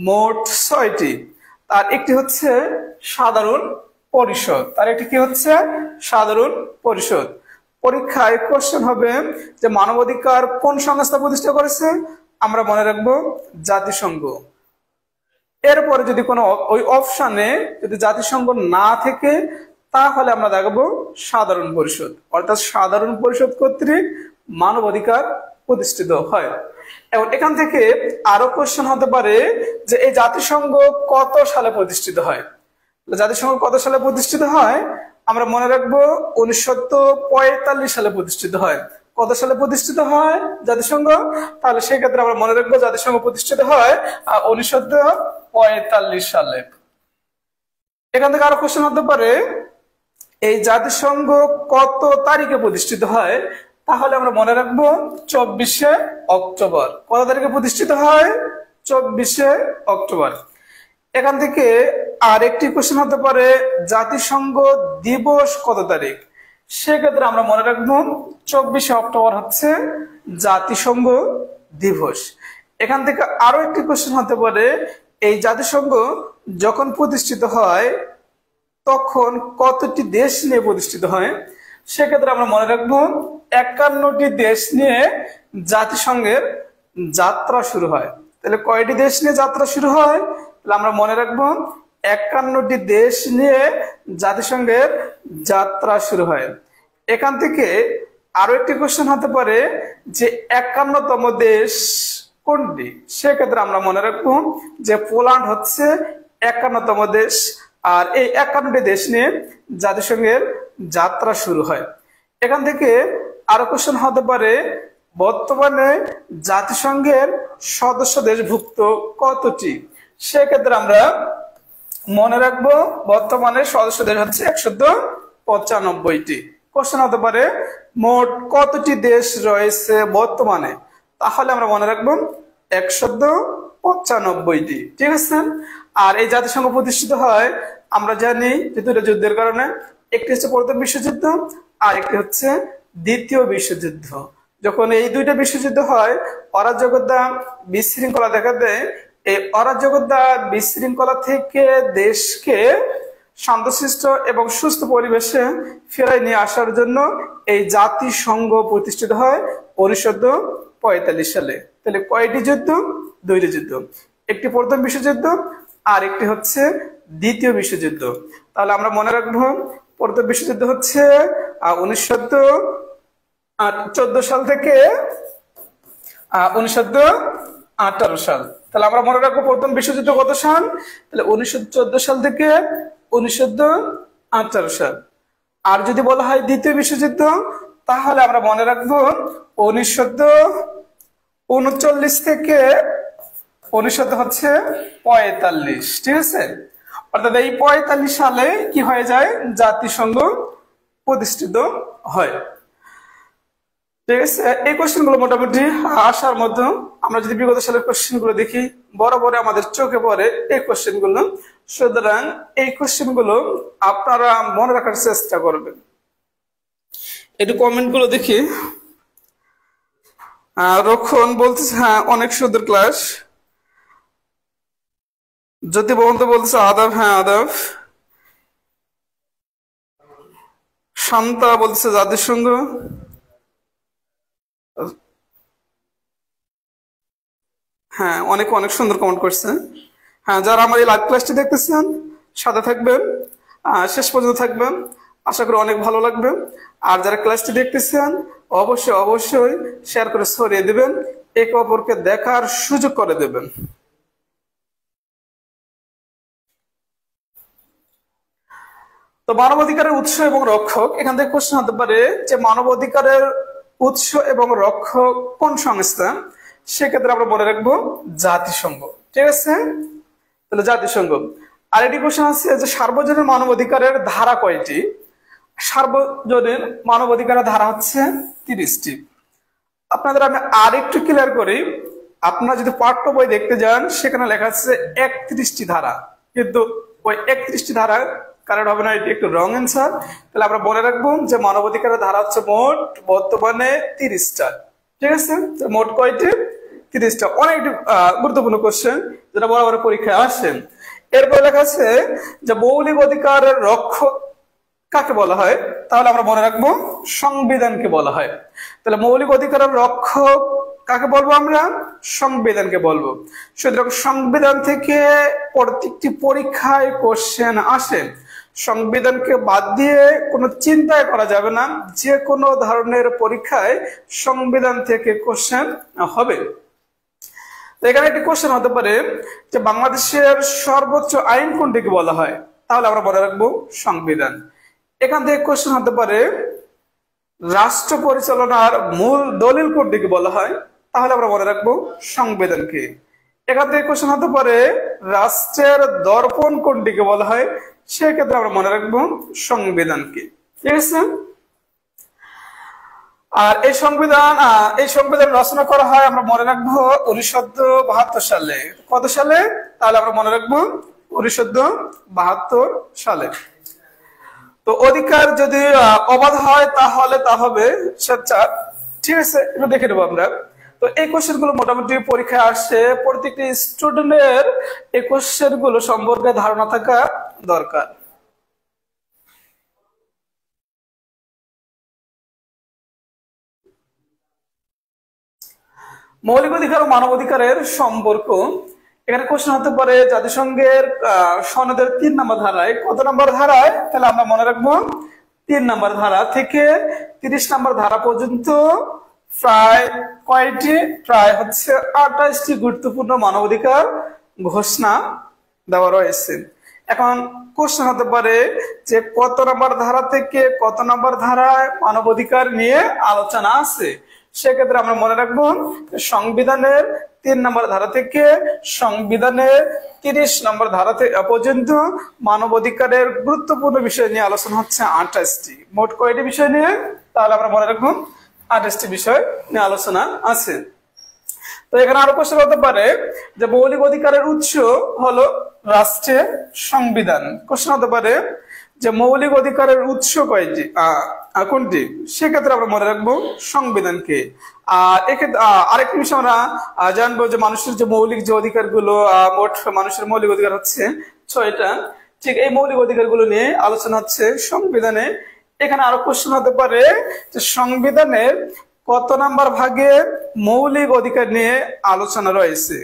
মোট 6টি। তার একটি হচ্ছে সাধারণ পরিষদ, তার একটি কি হচ্ছে সাধারণ পরিষদ। পরীক্ষায় কোশ্চেন হবে যে মানবাধিকার কোন সংস্থা প্রতিষ্ঠা করেছে? আমরা মনে রাখবো জাতিসংঘ। এরপরে যদি কোনো ওই অপশনে যদি জাতিসংঘ না থেকে, তাহলে আমরা দেখবো সাধারণ পরিষদ, অর্থাৎ সাধারণ পরিষদ কর্তৃক মানবাধিকার প্রতিষ্ঠিত হয়। এবং এখান থেকে আরো কোশ্চেন হতে পারে যে এই জাতিসংঘ কত সালে প্রতিষ্ঠিত হয়? জাতিসংঘ কত সালে প্রতিষ্ঠিত হয়? আমরা মনে রাখবো 1945 সালে প্রতিষ্ঠিত হয়। কত সালে প্রতিষ্ঠিত হয় জাতিসংঘ? তাহলে সেই ক্ষেত্রে আমরা মনে রাখবো জাতিসংঘ প্রতিষ্ঠিত হয় 1945 সালে। এখান থেকে আরো কোশ্চেন হতে পারে এই জাতিসংঘ কত তারিখে প্রতিষ্ঠিত হয়? তাহলে আমরা মনে রাখবো 24 অক্টোবর। কত তারিখে প্রতিষ্ঠিত হয়? 24 অক্টোবর। এখান থেকে আরেকটি কোশ্চেন হতে পারে জাতিসংঘ দিবস কত তারিখ? সেক্ষেত্রে আমরা মনে রাখবো 24 অক্টোবর হচ্ছে জাতিসংঘ দিবস। এখান থেকে আরো একটি কোশ্চেন হতে পারে এই জাতিসংঘ যখন প্রতিষ্ঠিত হয় তখন কতটি দেশ নিয়ে প্রতিষ্ঠিত হয়? সেক্ষেত্রে আমরা মনে রাখবো 51টি দেশ নিয়ে জাতিসংঘের যাত্রা শুরু হয়। তাহলে কয়টি দেশ নিয়ে যাত্রা শুরু হয়? তাহলে আমরা মনে রাখবো 51টি দেশ নিয়ে জাতিসংঘের যাত্রা শুরু হয়। এখান থেকে আরো একটি কোশ্চেন হতে পারে যে 51তম দেশ কোনটি? সেক্ষেত্রে আমরা মনে রাখবো যে পোল্যান্ড হচ্ছে 51তম দেশ। আর এই 51টি দেশ নিয়ে জাতিসংঘের যাত্রা শুরু হয়। এখান থেকে আরো কোশ্চেন হতে পারে বর্তমানে জাতিসংঘের সদস্য দেশভুক্ত কতটি? সেক্ষেত্রে আমরা মনে রাখবো বর্তমানে সদস্য দেশ হচ্ছে 195টি। কোশ্চেন হতে পারে মোট কতটি দেশ রয়েছে বর্তমানে, তাহলে আমরা মনে রাখবো 195টি। ঠিক আছে। আর এই জাতিসংঘ প্রতিষ্ঠিত হয় আমরা জানি যে দুটো যুদ্ধের কারণে, একটি হচ্ছে প্রথম বিশ্বযুদ্ধ আর একটি হচ্ছে দ্বিতীয় বিশ্বযুদ্ধ। যখন এই দুইটা বিশ্বযুদ্ধ হয় অরাজকতা বিশৃঙ্খলা দেখা দেয়। এই অরাজকতা বিশৃঙ্খলা থেকে দেশকে শান্তশিষ্ট এবং সুস্থ পরিবেশে ফেরাই নিয়ে আসার জন্য এই জাতিসংঘ প্রতিষ্ঠিত হয় 1945 সালে। তাহলে কয়টি যুদ্ধ? দুইটি যুদ্ধ, একটি প্রথম বিশ্বযুদ্ধ আর একটি হচ্ছে দ্বিতীয় বিশ্বযুদ্ধ। তাহলে আমরা মনে রাখবো প্রথম বিশ্বযুদ্ধ হচ্ছে 1914 সাল থেকে 1918 সাল। তাহলে আমরা মনে রাখবো প্রথম বিশ্বযুদ্ধ কত সাল? তাহলে 1914 সাল থেকে 1918 সাল। আর যদি বলা হয় দ্বিতীয় বিশ্বযুদ্ধ, তাহলে আমরা মনে রাখবো 1939 থেকে 1945। ঠিক আছে। অর্থাৎ এই 45 সালে কি হয়ে যায়? জাতিসংঘ প্রতিষ্ঠিত হয়। ঠিক আছে। এই কোশ্চেন গুলো মোটামুটি আসার মধ্যে, আমরা যদি বিগত সালের কোশ্চেন গুলো দেখি বরাবর আমাদের চোখে পড়ে এই কোশ্চেন গুলো। সুতরাং এই কোশ্চেন গুলো আপনারা মনে রাখার চেষ্টা করবেন। একটু কমেন্ট গুলো দেখি। রক্ষণ বলতেছে হ্যাঁ অনেক সুন্দর ক্লাস। জ্যোতি বলতে বলতেছে আদাব, হ্যাঁ আদাব। শান্তা বলতেছে জাতিসংঘ। হ্যাঁ অনেক অনেক সুন্দর কমেন্ট করছে। হ্যাঁ যারা আমার এই লাইভ ক্লাসটি দেখতেছেন সাথে থাকবেন, শেষ পর্যন্ত থাকবেন, আশা করি অনেক ভালো লাগবে। আর যারা ক্লাসটি দেখতেছেন অবশ্যই অবশ্যই শেয়ার করে ছড়িয়ে দিবেন, একে অপরকে দেখার সুযোগ করে দেবেন। তো মানবাধিকারের উৎস এবং রক্ষক, এখান থেকে প্রশ্ন হতে পারে যে মানবাধিকারের উৎস এবং রক্ষক কোন সংস্থা? সেক্ষেত্রে আমরা মনে রাখবো জাতিসংঘ। ঠিক আছে। তাহলে জাতিসংঘ। আর একটি কোশ্চেন আছে যে সার্বজনীন মানবাধিকারের ধারা কয়টি? সার্বজনীন মানবাধিকারের ধারা হচ্ছে 30টি। আপনাদের আমি আর একটু ক্লিয়ার করি, আপনারা যদি পাঠ্য বই দেখতে যান সেখানে লেখা আছে 31টি ধারা, কিন্তু ওই 31টি ধারা কারণ হবে না, এটি একটু রং অ্যান্সার। তাহলে আমরা মনে রাখবো যে মানবাধিকারের ধারা হচ্ছে মোট বর্তমানে 30টা। ঠিক আছে। মোট কয়টি? 30টা। অনেক গুরুত্বপূর্ণ কোশ্চেন যেটা বরাবর পরীক্ষায় আসেন। এরপরে লেখা আছে যে মৌলিক অধিকারের রক্ষক কাকে বলা হয়? তাহলে আমরা মনে রাখবো সংবিধানকে বলা হয়। তাহলে মৌলিক অধিকারের রক্ষক কাকে বলবো? আমরা সংবিধানকে বলবো। সুতরাং সংবিধান থেকে প্রত্যেকটি পরীক্ষায় কোশ্চেন আসে। সংবিধানকে বাদ দিয়ে কোনো চিন্তাই করা যাবে না, যে কোনো ধরনের পরীক্ষায় সংবিধান থেকে কোশ্চেন হবে। তো এখানে একটি কোশ্চেন হতে পারে যে বাংলাদেশের সর্বোচ্চ আইন কোনটিকে বলা হয়? তাহলে আমরা মনে রাখবো সংবিধান। এখান থেকে কোশ্চেন হতে পারে রাষ্ট্র পরিচালনার মূল দলিল কোনটিকে বলা হয়? তাহলে আমরা মনে রাখবো সংবিধানকে। এখান থেকে কোশ্চেন হতে পারে রাষ্ট্রের দর্পণ কোনটিকে বলা হয়? সেক্ষেত্রে আমরা মনে রাখবো সংবিধানকে। ঠিক আছে। আর এই সংবিধান রচনা করা হয় আমরা মনে রাখবো 1972 সালে। কত সালে? তাহলে আমরা মনে রাখবো 1972 সালে। তো অধিকার যদি অবাধ হয় তাহলে তা হবে স্বেচ্ছা। ঠিক আছে, এটা দেখে নেবো আমরা। তো এই কোশ্চেন গুলো মোটামুটি পরীক্ষায় আসছে, প্রত্যেকটি স্টুডেন্টের এই কোশ্চেন গুলো সম্পর্কে ধারণা থাকা দরকার। মৌলিক অধিকার ও মানবাধিকারের সম্পর্ক, এখানে কোশ্চেন হতে পারে জাতিসংঘের সনদের 3 নম্বর ধারায়। কত নম্বর ধারায়? তাহলে আমরা মনে রাখবো 3 নম্বর ধারা থেকে 30 নম্বর ধারা পর্যন্ত প্রায় কয়টি? প্রায় হচ্ছে 28টি গুরুত্বপূর্ণ মানবাধিকার ঘোষণা দেওয়া রয়েছে। এখন কোশ্চেন হতে পারে যে কত নম্বর ধারা থেকে কত নম্বর ধারায় মানবাধিকার নিয়ে আলোচনা আছে। সেক্ষেত্রে আমরা মনে রাখবো সংবিধানের 3 নম্বর ধারা থেকে সংবিধানের 30 নম্বর ধারা পর্যন্ত মানবাধিকারের গুরুত্বপূর্ণ বিষয় নিয়ে আলোচনা হচ্ছে 28টি। মোট কয়টি বিষয় নিয়ে? তাহলে আমরা মনে রাখবো 28টি বিষয় নিয়ে আলোচনা আছে। তো এখানে আরো কোশ্চেন হতে পারে যে মৌলিক অধিকারের উৎস হলো রাষ্ট্রের সংবিধান। কোশ্চেন হতে পারে যে মৌলিক অধিকারের উৎস কয়টি, কোনটি? সেক্ষেত্রে আমরা মনে রাখবো সংবিধানকে। আর এক্ষেত্রে আরেকটি বিষয় আমরা জানবো যে মানুষের যে মৌলিক যে অধিকারগুলো, মোট মানুষের মৌলিক অধিকার হচ্ছে 6টা। ঠিক এই মৌলিক অধিকারগুলো নিয়ে আলোচনা হচ্ছে সংবিধানে। এখানে আরো কোশ্চেন হতে পারে যে সংবিধানের কত নাম্বার ভাগে মৌলিক অধিকার নিয়ে আলোচনা রয়েছে।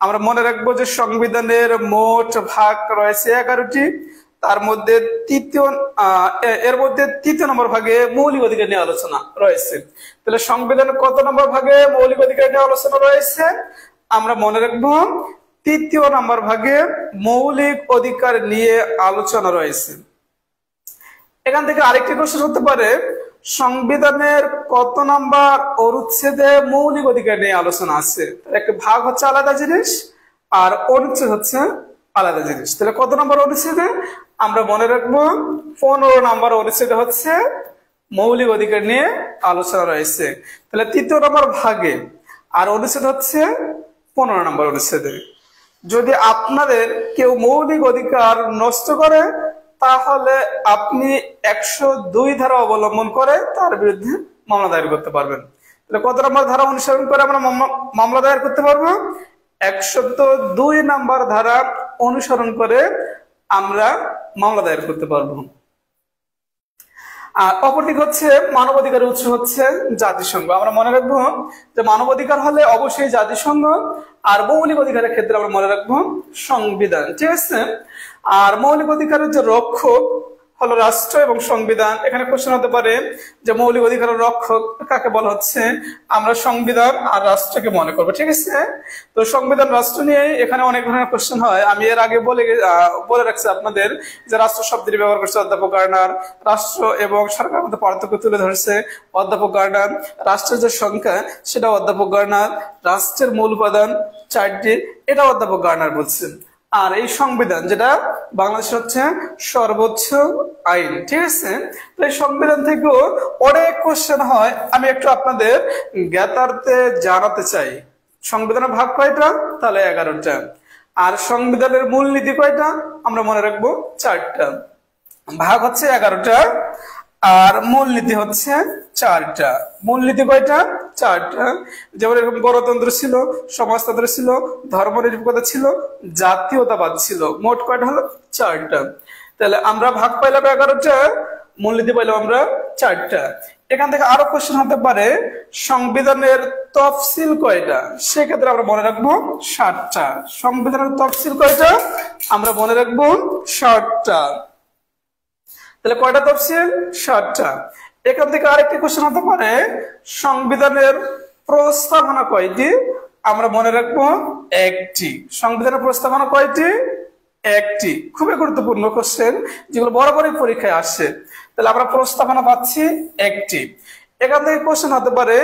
আমরা মনে রাখবো যে সংবিধানের মোট ভাগ রয়েছে 11টি, তার মধ্যে এর মধ্যে 3য় নম্বর ভাগে মৌলিক অধিকার নিয়ে আলোচনা রয়েছে। তাহলে সংবিধানের কত নম্বর ভাগে মৌলিক অধিকার নিয়ে আলোচনা রয়েছে? আমরা মনে রাখবো 3য় নম্বর ভাগে মৌলিক অধিকার নিয়ে আলোচনা রয়েছে। এখান থেকে আরেকটি কোশ্চেন হতে পারে সংবিধানের কত নাম্বার অনুচ্ছেদে মৌলিক অধিকার নিয়ে আলোচনা আছে? একটা ভাগ হচ্ছে আলাদা জিনিস আর অনুচ্ছেদ হচ্ছে আলাদা জিনিস। তাহলে কত নম্বর অনুচ্ছেদে? আমরা মনে রাখবো 15 নম্বর অনুচ্ছেদে হচ্ছে মৌলিক অধিকার নিয়ে আলোচনা রয়েছে। তাহলে 3য় নম্বর ভাগে আর অনুচ্ছেদ হচ্ছে 15 নম্বর অনুচ্ছেদে। যদি আপনাদের কেউ মৌলিক অধিকার নষ্ট করে তাহলে আপনি 102 ধারা অবলম্বন করে তার বিরুদ্ধে মামলা দায়ের করতে পারবেন। তাহলে কত নম্বর ধারা অনুসরণ করে আমরা মামলা দায়ের করতে পারবো? 102 নম্বর ধারা অনুসরণ করে আমরা মামলা দায়ের করতে পারবো। আর অপরদিক হচ্ছে মানবাধিকারের উৎস হচ্ছে জাতিসংঘ। আমরা মনে রাখবো যে মানবাধিকার হলে অবশ্যই জাতিসংঘ, আর মৌলিক অধিকারের ক্ষেত্রে আমরা মনে রাখবো সংবিধান। ঠিক আছে। আর মৌলিক অধিকারের যে রক্ষক হলো রাষ্ট্র এবং সংবিধান। এখানে কোশ্চেন হতে পারে যে মৌলিক অধিকারের রক্ষক কাকে বলা হচ্ছে? আমরা সংবিধান আর রাষ্ট্রকে মনে করবো। ঠিক আছে। তো সংবিধান রাষ্ট্র নিয়ে এখানে অনেক ধরনের কোশ্চেন হয়। আমি এর আগে বলে রাখছি আপনাদের যে রাষ্ট্র শব্দটি ব্যবহার করছে অধ্যাপক গার্নার। রাষ্ট্র এবং সরকারের মধ্যে পার্থক্য তুলে ধরছে অধ্যাপক গার্নার। রাষ্ট্রের যে সংখ্যা সেটা অধ্যাপক গার্নার। রাষ্ট্রের মূল উপাদান 4টি, এটা অধ্যাপক গার্নার বলছেন। আর এই সংবিধান যেটা বাংলাদেশ হচ্ছে সর্বোচ্চ আইন। ঠিক আছে। তো এই সংবিধান থেকেও অনেক কোশ্চেন হয়, আমি একটু আপনাদের জ্ঞাতার্থে জানাতে চাই। সংবিধানের ভাগ কয়টা? তাহলে 11টা। আর সংবিধানের মূলনীতি কয়টা? আমরা মনে রাখবো 4টা। ভাগ হচ্ছে 11টা আর মূলনীতি হচ্ছে 4টা। মূলনীতি কয়টা? 4টা। যেমন এরকম গণতন্ত্র ছিল, সমাজতন্ত্র ছিল, ধর্মনিরপেক্ষতা ছিল, জাতীয়তাবাদ ছিল। মোট কয়টা হলো? 4টা। তাহলে আমরা ভাগ পাইলাম 11টা, মূলনীতি পাইলাম আমরা 4টা। এখান থেকে আরো কোশ্চেন হতে পারে সংবিধানের তফসিল কয়টা? সেক্ষেত্রে আমরা মনে রাখবো 7টা। সংবিধানের তফসিল কয়টা? আমরা মনে রাখবো 7টা। তাহলে কয়টা তফসিল? 7টা। এখান থেকে আরেকটি কোশ্চেন হতে পারে সংবিধানের প্রস্তাবনা কয়টি? আমরা মনে রাখবো 1টি। সংবিধানের প্রস্তাবনা কয়টি? 1টি। খুবই গুরুত্বপূর্ণ কোশ্চেন, যেগুলো বরাবরই পরীক্ষায় আসছে। তাহলে আমরা প্রস্তাবনা পাচ্ছি 1টি। এখান থেকে কোশ্চেন হতে পারে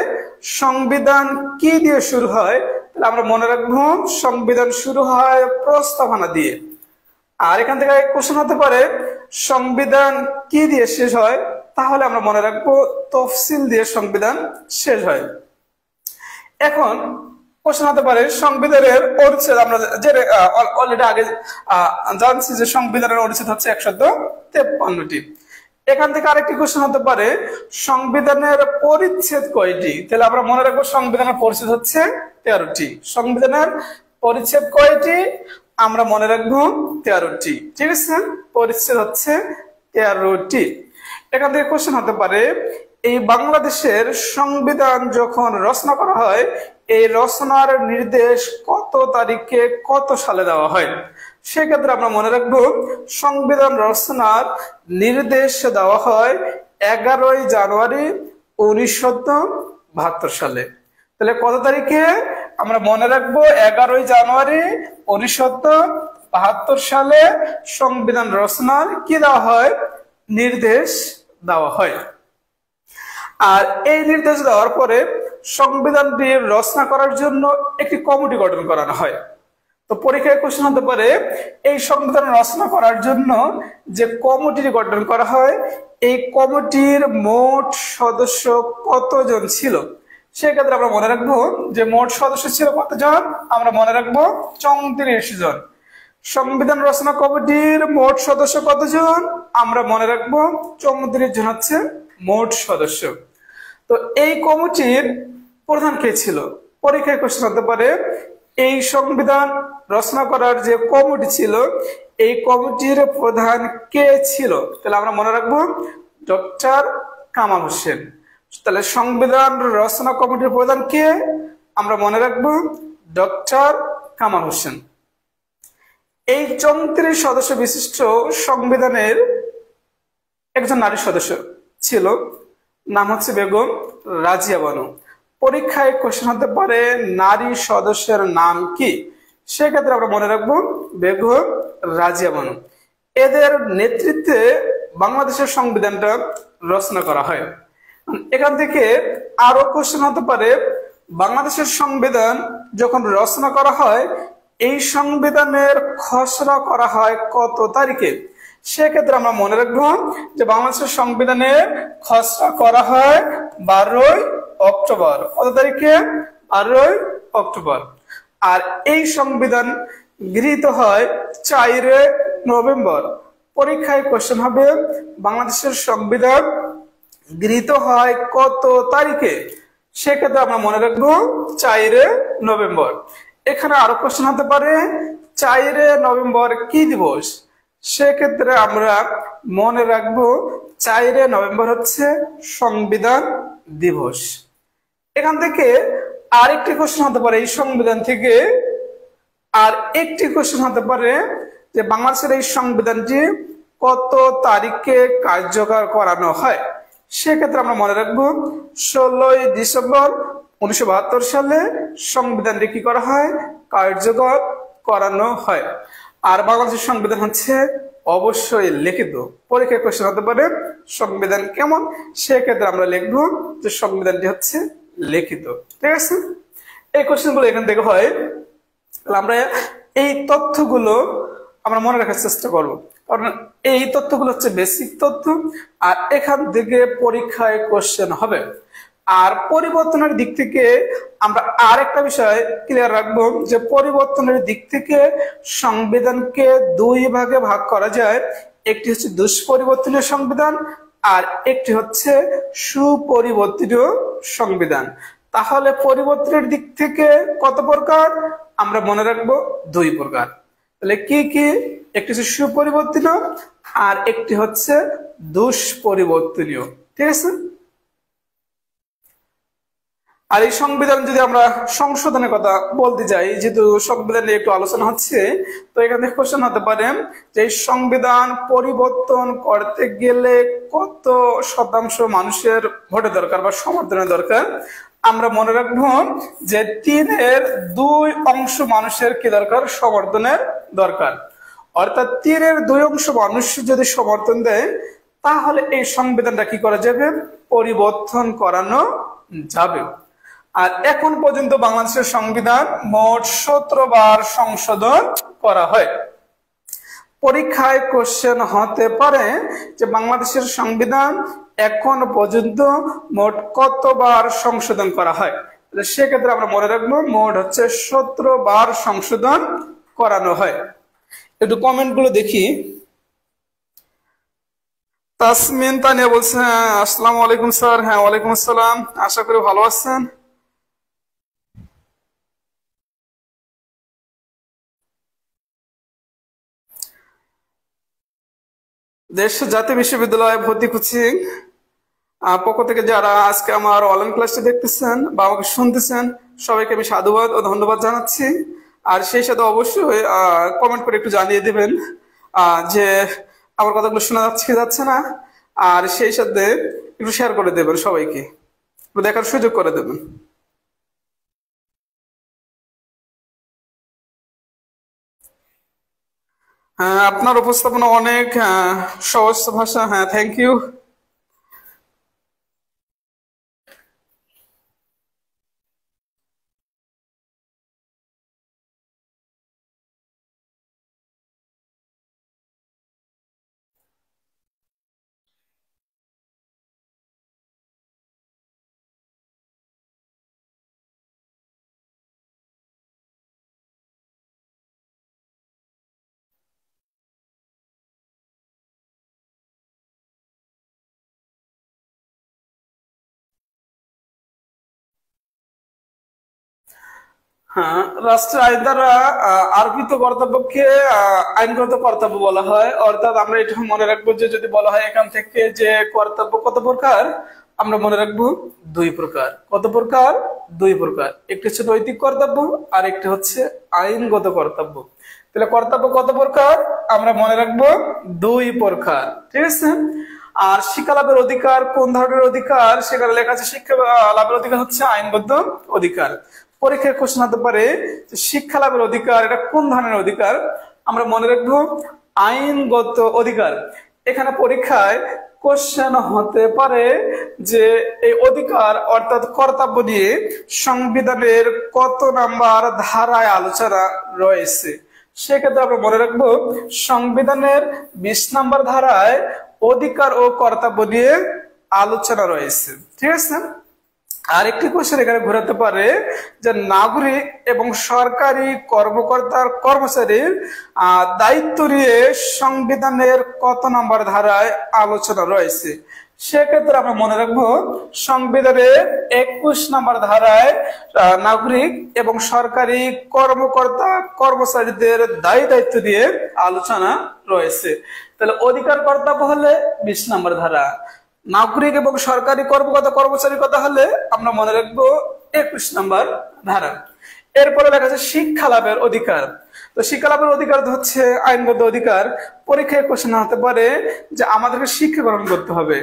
সংবিধান কি দিয়ে শুরু হয়? তাহলে আমরা মনে রাখবো সংবিধান শুরু হয় প্রস্তাবনা দিয়ে। আর এখান থেকে কোশ্চেন হতে পারে সংবিধান কি দিয়ে শেষ হয়? তাহলে আমরা মনে রাখবো তফসিল দিয়ে সংবিধান শেষ হয়। এখন কোশ্চেন হতে পারে সংবিধানের অনুচ্ছেদ, আমরা যে অলরেডি আগে জানছি যে সংবিধানের অনুচ্ছেদ হচ্ছে 153টি। এখান থেকে আরেকটি কোশ্চেন হতে পারে সংবিধানের পরিচ্ছেদ কয়টি? তাহলে আমরা মনে রাখবো সংবিধানের পরিচ্ছেদ হচ্ছে 13টি। সংবিধানের পরিচ্ছেদ কয়টি? আমরা মনে রাখবো 13টি। ঠিক আছে। পরিচ্ছেদ হচ্ছে 13টি। এখান থেকে কোশ্চেন হতে পারে এই বাংলাদেশের সংবিধান যখন রচনা করা হয়, এই রচনার নির্দেশ কত তারিখে কত সালে দেওয়া হয়? সেক্ষেত্রে আমরা মনে রাখবো সংবিধান রচনার নির্দেশ দেওয়া হয় 11ই জানুয়ারি 1972 সালে। তাহলে কত তারিখে? আমরা মনে রাখবো 11ই জানুয়ারি 1972 সালে সংবিধান রচনার কি দেওয়া হয়? নির্দেশ দেওয়া হয়। আর এই নির্দেশ দেওয়ার পরে সংবিধানটি রচনা করার জন্য একটি কমিটি গঠন করানো হয়। তো পরীক্ষায় কোশ্চেন হতে পারে এই সংবিধান রচনা করার জন্য যে কমিটি গঠন করা হয় এই কমিটির মোট সদস্য কতজন ছিল। সেক্ষেত্রে আমরা মনে রাখবো যে মোট সদস্য ছিল কতজন, আমরা মনে রাখবো 34 জন। সংবিধান রচনা কমিটির মোট সদস্য কতজন, আমরা মনে রাখবো 34 জন হচ্ছে মোট সদস্য। তো এই কমিটির প্রধান কে ছিল, পরীক্ষায় কোশ্চেন হতে পারে এই সংবিধান রচনা করার যে কমিটি ছিল এই কমিটির প্রধান কে ছিল, তাহলে আমরা মনে রাখবো ডক্টর কামাল হোসেন। তাহলে সংবিধান রচনা কমিটির প্রধান কে, আমরা মনে রাখবো ডক্টর কামাল হোসেন। এই 34 সদস্য বিশিষ্ট সংবিধানের একজন নারী সদস্য ছিল, নাম হচ্ছে বেগম রাজিয়া বানু। পরীক্ষায় কোশ্চেন হতে পারে নারী সদস্যের নাম কি, সেক্ষেত্রে আমরা মনে রাখবো বেগম রাজিয়া বানু। এদের নেতৃত্বে বাংলাদেশের সংবিধানটা রচনা করা হয়। এখান থেকে আরো কোশ্চেন হতে পারে বাংলাদেশের সংবিধান যখন রচনা করা হয় এই সংবিধানের খসড়া করা হয় কত তারিখে, সেক্ষেত্রে আমরা মনে রাখবো যে বাংলাদেশের সংবিধানের খসড়া করা হয় 12ই অক্টোবর। কত তারিখে, 12ই অক্টোবর। আর এই সংবিধান গৃহীত হয় 4 নভেম্বর। পরীক্ষায় কোশ্চেন হবে বাংলাদেশের সংবিধান গৃহীত হয় কত তারিখে, সেক্ষেত্রে আমরা মনে রাখবো 4 নভেম্বর। এখানে আরো কোশ্চেন হতে পারে 4 নভেম্বর কি দিবস, সেক্ষেত্রে আমরা মনে রাখবো 4 নভেম্বর হচ্ছে সংবিধান দিবস। এখান থেকে আরেকটি কোশ্চেন হতে পারে এই সংবিধান থেকে আর একটি কোশ্চেন হতে পারে যে বাংলাদেশের এই সংবিধানটি কত তারিখে কার্যকর করানো হয়, সেক্ষেত্রে আমরা মনে রাখবো 16ই ডিসেম্বর 1972 সালে সংবিধানটি কি করা হয়, কার্যকর করানো হয়। আর বাংলাদেশের সংবিধান হচ্ছে অবশ্যই লিখিত। পরীক্ষায় কোশ্চেন হতে পারে সংবিধান কেমন, সেক্ষেত্রে আমরা লিখবো যে সংবিধানটি হচ্ছে লিখিত। ঠিক আছে, এই কোশ্চেন গুলো এখান থেকে হয়। আমরা এই তথ্যগুলো আমরা মনে রাখার চেষ্টা করব, কারণ এই তথ্যগুলো হচ্ছে বেসিক তথ্য আর এখান থেকে পরীক্ষায় কোশ্চেন হবে। আর পরিবর্তনের দিক থেকে আমরা আরেকটা বিষয় ক্লিয়ার রাখবো যে পরিবর্তনের দিক থেকে সংবিধানকে 2 ভাগে ভাগ করা যায়। একটি হচ্ছে দুষ্পরিবর্তনীয় সংবিধান আর একটি হচ্ছে সুপরিবর্তনীয় সংবিধান। তাহলে পরিবর্তনের দিক থেকে কত প্রকার, আমরা মনে রাখবো 2 প্রকার। তাহলে কি কি, একটি হচ্ছে সুপরিবর্তনীয় আর একটি হচ্ছে দুষ্পরিবর্তনীয়। ঠিক আছে, আর এই সংবিধান যদি আমরা সংশোধনের কথা বলতে যাই, যেহেতু সংবিধান নিয়ে একটু আলোচনা হচ্ছে, তো এখানে কোশ্চেন হতে পারে যে এই সংবিধান পরিবর্তন করতে গেলে কত শতাংশ মানুষের ভোটের দরকার বা সমর্থনের দরকার। আমরা মনে রাখবো যে 3/2 অংশ মানুষের কি দরকার, সমর্থনের দরকার। অর্থাৎ 3/2 অংশ মানুষ যদি সমর্থন দেয় তাহলে এই সংবিধানটা কি করা যাবে, পরিবর্তন করানো যাবে। আর এখন পর্যন্ত বাংলাদেশের সংবিধান মোট 17 বার সংশোধন করা হয়। পরীক্ষায় কোশ্চেন হতে পারে যে বাংলাদেশের সংবিধান এখন পর্যন্ত মোট কতবার সংশোধন করা হয়, সেক্ষেত্রে আমরা মনে রাখবো মোট হচ্ছে 17 বার সংশোধন করানো হয়। একটু কমেন্ট গুলো দেখি। তাসমিন তানিয়া বলছে আসসালামু আলাইকুম স্যার। হ্যাঁ, ওয়ালাইকুম আসসালাম, আশা করি ভালো আছেন। দেশ জাতীয় বিশ্ববিদ্যালয় ভর্তি কোচিং পক্ষ থেকে যারা আজকে আমার অনলাইন ক্লাসটি দেখতেছেন বা আমাকে শুনতেছেন সবাইকে আমি সাধুবাদ ও ধন্যবাদ জানাচ্ছি। আর সেই সাথে অবশ্যই কমেন্ট করে একটু জানিয়ে দেবেন যে আমার কথাগুলো শোনা যাচ্ছে কি যাচ্ছে না, আর সেই সাথে একটু শেয়ার করে দেবেন, সবাইকে একটু দেখার সুযোগ করে দেবেন। হ্যাঁ, আপনার উপস্থাপনা অনেক সহজ ভাষা। হ্যাঁ, থ্যাংক ইউ। হ্যাঁ, রাষ্ট্রের আইন দ্বারা আরোপিত কর্তব্যকে আইনগত কর্তব্য বলা হয়। অর্থাৎ আমরা এটা মনে রাখবো যে যদি বলা হয় এখান থেকে যে কর্তব্য কত প্রকার, আমরা মনে রাখবো দুই প্রকার। কত প্রকার? দুই প্রকার। একটি হচ্ছে নৈতিক কর্তব্য আর একটি হচ্ছে আইনগত কর্তব্য। তাহলে কর্তব্য কত প্রকার? আমরা মনে রাখবো দুই প্রকার। ঠিক আছে। আর শিক্ষা লাভের অধিকার কোন ধরনের অধিকার? সেখানে লেখা আছে শিক্ষা লাভের অধিকার হচ্ছে আইনগত অধিকার। পরীক্ষায় কোশ্চেন হতে পারে যে শিক্ষা লাভের অধিকার এটা কোন ধরনের অধিকার? আমরা মনে রাখবো আইনগত অধিকার। এখানে পরীক্ষায় কোশ্চেন হতে পারে যে এই অধিকার অর্থাৎ কর্তব্য নিয়ে সংবিধানের কত নাম্বার ধারায় আলোচনা রয়েছে। সেক্ষেত্রে আমরা মনে রাখবো সংবিধানের 20 নম্বর ধারায় অধিকার ও কর্তব্য নিয়ে আলোচনা রয়েছে। ঠিক আছে। আরেকটি কোশ্চেন এখানে ঘোরাতে পারে যে নাগরিক এবং সরকারি কর্মকর্তার কর্মচারীর দায়িত্ব নিয়ে সংবিধানের কত নম্বর ধারায় আলোচনা রয়েছে। সেক্ষেত্রে আমরা মনে রাখবো সংবিধানের 21 নম্বর ধারায় নাগরিক এবং সরকারি কর্মকর্তা কর্মচারীদের দায়িত্ব দিয়ে আলোচনা রয়েছে। তাহলে অধিকার কর্তব্য হলে 20 নম্বর ধারা, নাগরিক এবং সরকারি কর্মকর্তা কর্মচারী কথা হলে আমরা মনে রাখবো 21 নম্বর ধারা। এরপরে লেখা আছে শিক্ষা লাভের অধিকার। তো শিক্ষা লাভের অধিকার হচ্ছে আইনগত অধিকার। পরীক্ষায় কোশ্চেন হতে পারে যে আমাদেরকে শিক্ষা গ্রহণ করতে হবে,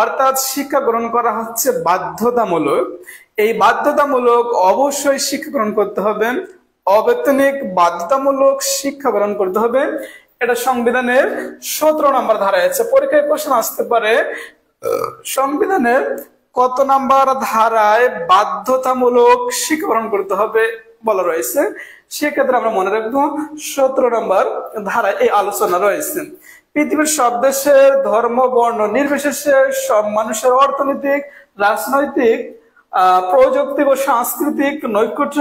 অর্থাৎ শিক্ষা গ্রহণ করা হচ্ছে বাধ্যতামূলক। এই বাধ্যতামূলক অবশ্যই শিক্ষা গ্রহণ করতে হবে, অবৈতনিক বাধ্যতামূলক শিক্ষা গ্রহণ করতে হবে। এটা সংবিধানের 17 নম্বর ধারায় আছে। পরীক্ষায় কোশ্চেন আসতে পারে সংবিধানের কত নাম্বার ধারায় বাধ্যতামূলক শিক্ষা গ্রহণ করতে হবে বলা রয়েছে। সেক্ষেত্রে আমরা মনে রাখবো 17 নম্বর ধারায় এই আলোচনা রয়েছে। পৃথিবীর সব দেশের ধর্ম বর্ণ নির্বিশেষে সব মানুষের অর্থনৈতিক, রাজনৈতিক, প্রযুক্তিক ও সাংস্কৃতিক নৈকট্য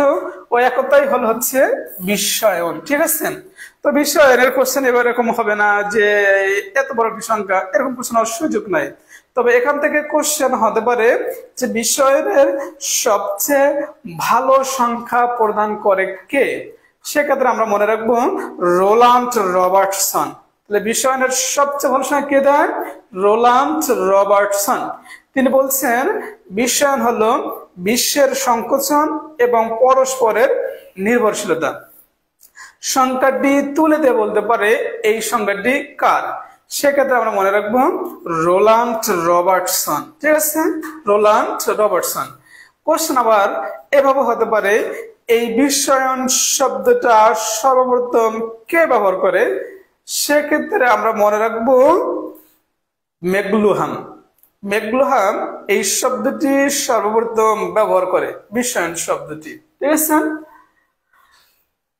ও একতাই হচ্ছে বিশ্বায়ন। ঠিক আছে। তো বিশ্বায়নের কোশ্চেন এবার এরকম হবে না যে এত বড় একটি সংখ্যা, এরকম কোশ্চেন হওয়ার সুযোগ নাই। তবে এখান থেকে কোশ্চেন হতে পারে যে বিশ্বায়নের সবচেয়ে ভালো সংখ্যা প্রদান করে কে? সেক্ষেত্রে আমরা মনে রাখবো রোল্যান্ড রবার্টসন। তাহলে বিশ্বায়নের সবচেয়ে ভালো সংখ্যা কে দেয়? Roland Robertson. তিনি বলছেন বিশ্বায়ন হলো বিশ্বের সংকোচন এবং পরস্পরের নির্ভরশীলতা। সংখ্যাটি তুলে দিয়ে বলতে পারে এই সংখ্যাটি কার? সেক্ষেত্রে আমরা মনে রাখবো রোল্যান্ড রবার্টসন। ঠিক আছে, রোল্যান্ড রবার্টসন। কোশ্চেন আবার এভাবে হতে পারে এই বিশ্বায়ন শব্দটা সর্বপ্রথম কে ব্যবহার করে? সেক্ষেত্রে আমরা মনে রাখবো ম্যাকলুহান। ম্যাকলুহান এই শব্দটি সর্বপ্রথম ব্যবহার করে বিশ্বায়ন শব্দটি। ঠিক আছে।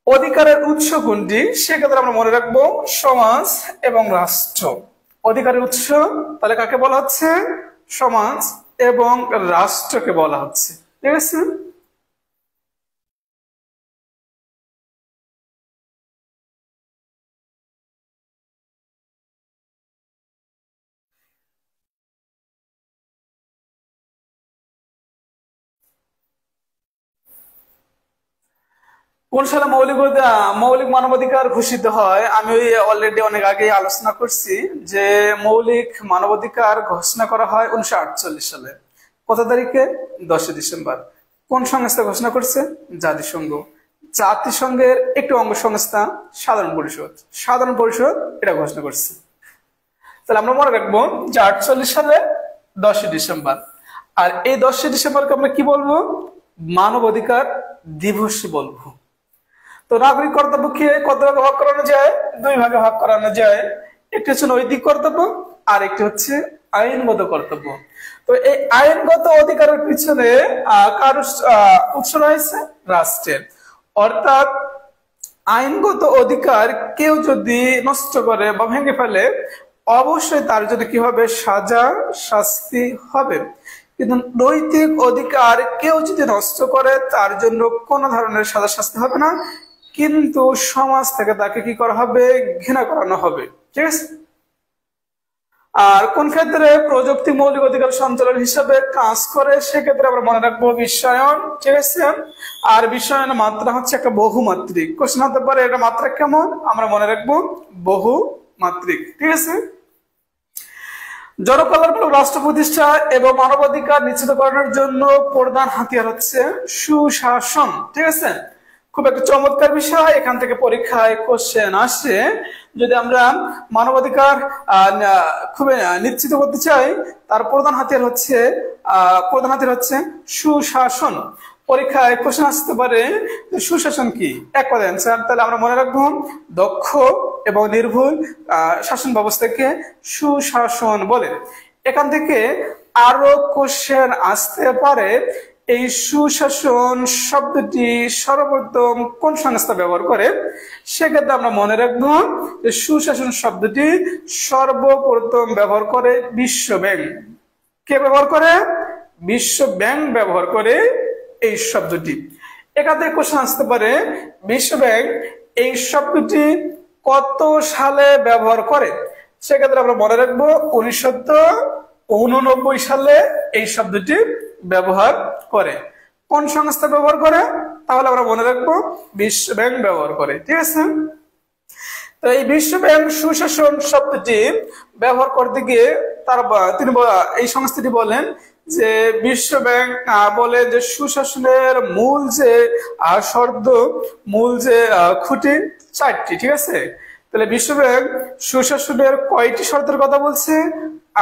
অধিকারের উৎস কোনটি? সেক্ষেত্রে আমরা মনে রাখবো সমাজ এবং রাষ্ট্র। অধিকারের উৎস তাহলে কাকে বলা হচ্ছে? সমাজ এবং রাষ্ট্রকে বলা হচ্ছে। ঠিক আছে। কোন সালে মৌলিক মানবাধিকার ঘোষিত হয়? আমি অলরেডি অনেক আগে আলোচনা করছি যে মৌলিক মানবাধিকার ঘোষণা করা হয় 1948 সালে। কত তারিখে? 10 ডিসেম্বর। কোন সংস্থা ঘোষণা করছে? জাতিসংঘ। জাতিসংঘের একটি অঙ্গ সংস্থা সাধারণ পরিষদ। সাধারণ পরিষদ এটা ঘোষণা করছে। তাহলে আমরা মনে রাখবো যে 48 সালে 10 ডিসেম্বর। আর এই 10 ডিসেম্বরকে আমরা কি বলবো? মানবাধিকার দিবস বলবো। তো নাগরিক কর্তব্যকে কত ভাগে ভাগ করানো যায়? দুই ভাগে ভাগ করানো যায়। একটি হচ্ছে নৈতিক কর্তব্য আর একটি হচ্ছে আইনগত কর্তব্য। তো এই আইনগত অধিকারের পিছনে কার উৎস রয়েছে? রাষ্ট্রের। অর্থাৎ আইনগত অধিকার কেউ যদি নষ্ট করে বা ভেঙে ফেলে অবশ্যই তার জন্য কি হবে? সাজা, শাস্তি হবে। কিন্তু নৈতিক অধিকার কেউ যদি নষ্ট করে তার জন্য কোনো ধরনের সাজা শাস্তি হবে না, কিন্তু সমাজ থেকে তাকে কি করা হবে? ঘৃণা করানো হবে। ঠিক আছে। আর কোন ক্ষেত্রে প্রযুক্তি মৌলিক অধিকার সঞ্চালন হিসাবে কাজ করে সেক্ষেত্রে আমরা মনে রাখবো বিশ্বায়ন, ঠিক আছে। আর বিশ্বায়নের মাত্রা হচ্ছে একটা বহুমাত্রিক। কোশ্চেন হতে পারে এটা মাত্রা কেমন, আমরা মনে রাখবো বহুমাত্রিক, ঠিক আছে। জনকল্যাণমূলক রাষ্ট্র প্রতিষ্ঠা এবং মানবাধিকার নিশ্চিতকরণের জন্য প্রধান হাতিয়ার হচ্ছে সুশাসন, ঠিক আছে। খুব একটা চমৎকার বিষয়, এখান থেকে পরীক্ষায় কোশ্চেন আসে। যদি আমরা মানবাধিকার খুব নিশ্চিত করতে চাই তার প্রধান হাতিয়ার হচ্ছে সুশাসন। পরীক্ষায় কোশ্চেন আসতে পারে সুশাসন কি, এক কথা অ্যান্সার। তাহলে আমরা মনে রাখবো দক্ষ এবং নির্ভুল শাসন ব্যবস্থাকে সুশাসন বলে। এখান থেকে আরো কোশ্চেন আসতে পারে এই সুশাসন শব্দটি সর্বপ্রথম কোন সংস্থা ব্যবহার করে, সেক্ষেত্রে আমরা মনে রাখবো যে সুশাসন শব্দটি সর্বপ্রথম ব্যবহার করে বিশ্ব ব্যাংক। কে ব্যবহার করে? বিশ্ব ব্যাংক ব্যবহার করে এই শব্দটি। এখান থেকে কোশ্চেন আসতে পারে বিশ্ব ব্যাংক এই শব্দটি কত সালে ব্যবহার করে, সেক্ষেত্রে আমরা মনে রাখবো 1989 সালে এই শব্দটি ব্যবহার করে। কোন সংস্থা ব্যবহার করে? তাহলে আমরা মনে রাখবো বিশ্ব ব্যাংক ব্যবহার করে, ঠিক আছে। তো এই বিশ্ব ব্যাংক সুশাসন শব্দটি ব্যবহার করতে গিয়ে তিনি এই সংস্থাটি বলেন যে বিশ্ব ব্যাংক বলে যে সুশাসনের মূল যে শর্ত, মূল যে খুঁটি 4টি, ঠিক আছে। তাহলে বিশ্ব ব্যাংক সুশাসনের কয়টি শর্তের কথা বলছে?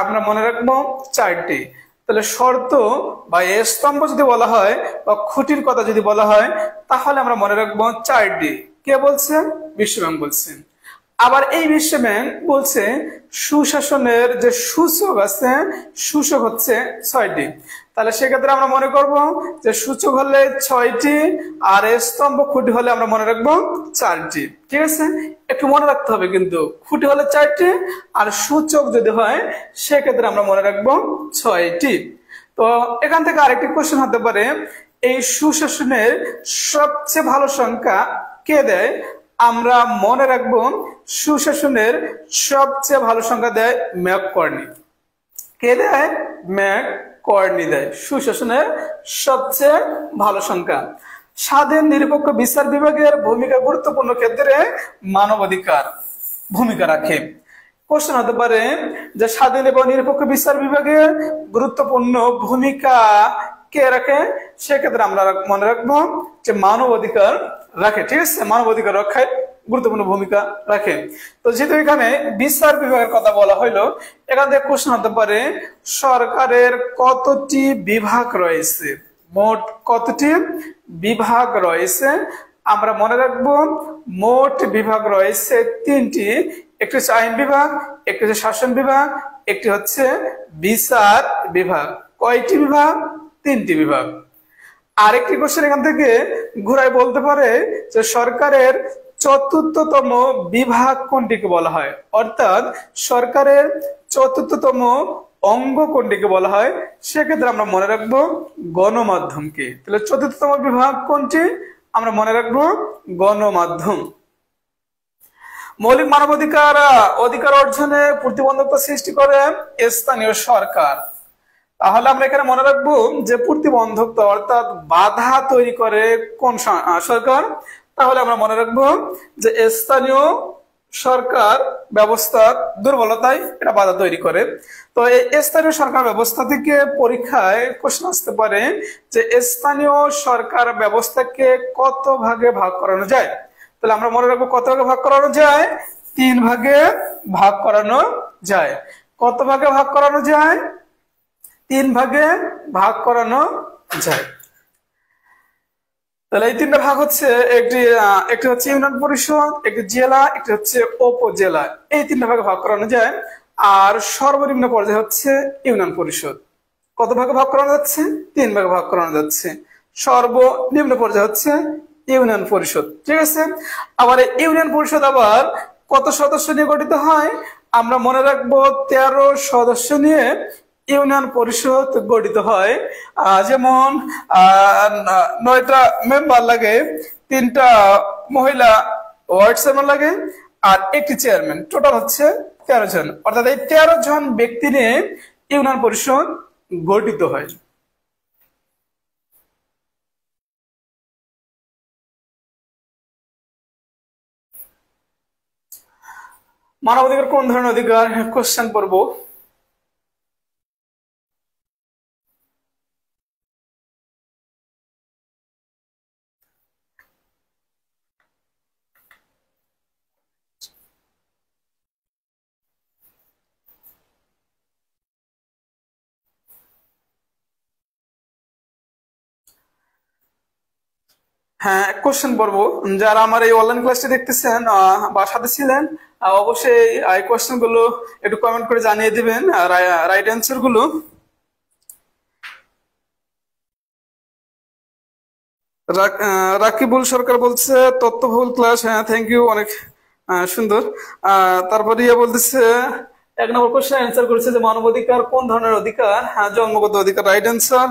আমরা মনে রাখবো 4টি। তাহলে শর্ত বা স্তম্ভ যদি বলা হয় বা খুঁটির কথা যদি বলা হয় তাহলে আমরা মনে রাখবো 4টি। কে বলছেন? বিশ্ব ব্যাংক বলছেন। আবার এই বিশ্ব ব্যাংক বলছে সুশাসনের যে সূচক আছে, সূচক হচ্ছে 6টি। তাহলে সেক্ষেত্রে আমরা মনে করব যে সূচক হলে 6টি আর স্তম্ভ খুঁটি হলে আমরা মনে রাখবো 4টি, ঠিক আছে। একটু মনে রাখতে হবে কিন্তু খুঁটি হলে 4টি আর সূচক যদি হয় সেক্ষেত্রে আমরা মনে রাখবো 6টি। তো এখান থেকে আরেকটি কোশ্চেন হতে পারে এই সুশাসনের সবচেয়ে ভালো সংখ্যা কে দেয়? আমরা মনে রাখবো সুশাসনের সবচেয়ে ভালো সংখ্যা দেয় ম্যাককর্নি। কে দেয়? ম্যাককর্নি দেয় সুশাসনের সবচেয়ে ভালো সংখ্যা। স্বাধীন নিরপেক্ষ বিচার বিভাগের ভূমিকা গুরুত্বপূর্ণ ক্ষেত্রে মানবাধিকার ভূমিকা রাখে। কোশ্চেন হতে পারে যে স্বাধীন এবং নিরপেক্ষ বিচার বিভাগের গুরুত্বপূর্ণ ভূমিকা কে রাখে, সেক্ষেত্রে আমরা মনে রাখবো যে মানবাধিকার রাখে, ঠিক আছে। মানবাধিকার রক্ষায় গুরুত্বপূর্ণ ভূমিকা রাখে। তো যেহেতু এখানে বিচার বিভাগের কথা বলা হইলো, এখান থেকে কোশ্চেন হতে পারে সরকারের কতটি বিভাগ রয়েছে, মোট কতটি বিভাগ রয়েছে? আমরা মনে রাখবো মোট বিভাগ রয়েছে 3টি। একটি হচ্ছে আইন বিভাগ, একটি হচ্ছে শাসন বিভাগ, একটি হচ্ছে বিচার বিভাগ। কয়টি বিভাগ? 3টি বিভাগ। আরেকটি কোশ্চেন এখান থেকে ঘুরাই বলতে পারে যে সরকারের 4র্থতম বিভাগ কোনটিকে বলা হয়, অর্থাৎ সরকারের 4র্থতম অঙ্গ কোনটিকে বলা হয়, সেক্ষেত্রে আমরা মনে রাখবো গণমাধ্যমকে। তাহলে 4র্থতম বিভাগ কোনটি? আমরা মনে রাখবো গণমাধ্যম। মৌলিক মানবাধিকার অধিকার অর্জনে প্রতিবন্ধকতা সৃষ্টি করে স্থানীয় সরকার। তাহলে আমরা এখানে মনে রাখবো যে প্রতিবন্ধকতা অর্থাৎ বাধা তৈরি করে কোন সরকার? তাহলে আমরা মনে রাখবো যে স্থানীয় সরকার ব্যবস্থার দুর্বলতায় এটা বাধা তৈরি করে। তো এই স্থানীয় সরকার ব্যবস্থা থেকে পরীক্ষায় কোশ্চেন আসতে পারে যে স্থানীয় সরকার ব্যবস্থাকে কত ভাগে ভাগ করানো যায়। তাহলে আমরা মনে রাখবো কত ভাগে ভাগ করানো যায়? 3 ভাগে ভাগ করানো যায়। কত ভাগে ভাগ করানো যায়? 3 ভাগে ভাগ করানো যায়। তাহলে এই 3টা ভাগ হচ্ছে একটি হচ্ছে ইউনিয়ন পরিষদ, একটি জেলা, একটি হচ্ছে উপজেলা। এই 3টা ভাগে ভাগ করানো যায়। আর সর্বনিম্ন পর্যায়ে হচ্ছে ইউনিয়ন পরিষদ। কত ভাগে ভাগ করানো যাচ্ছে? 3 ভাগে ভাগ করানো যাচ্ছে। সর্বনিম্ন পর্যায়ে হচ্ছে ইউনিয়ন পরিষদ, ঠিক আছে। আবার এই ইউনিয়ন পরিষদ আবার কত সদস্য নিয়ে গঠিত হয়? আমরা মনে রাখবো 13 সদস্য নিয়ে ইউনিয়ন পরিষদ গঠিত হয়। যেমন 9টা মেম্বার লাগে, 3টা মহিলা ওয়ার্ড চেয়ারম্যান লাগে আর একটি চেয়ারম্যান, টোটাল হচ্ছে 13 জন, অর্থাৎ এই 13 জন ব্যক্তি নিয়ে ইউনিয়ন পরিষদ গঠিত হয়। মানবাধিকার কোন ধরনের অধিকার? কোশ্চেন পড়বো। হ্যাঁ, কোশ্চেন পড়বো। যারা আমার এই অনলাইন ক্লাসটি দেখতেছেন বা সাথে ছিলেন, অবশ্যই এই কোশ্চেন গুলো একটু কমেন্ট করে জানিয়ে দিবেন রাইট অ্যান্সার গুলো। রাকিবুল সরকার বলছে তথ্যবহুল ক্লাস। হ্যাঁ, থ্যাংক ইউ, অনেক সুন্দর। তারপরে ইয়ে বলতেছে 1 নম্বর কোশ্চেন অ্যান্সার করেছে যে মানবাধিকার কোন ধরনের অধিকার? হ্যাঁ, জন্মগত অধিকার, রাইট অ্যান্সার।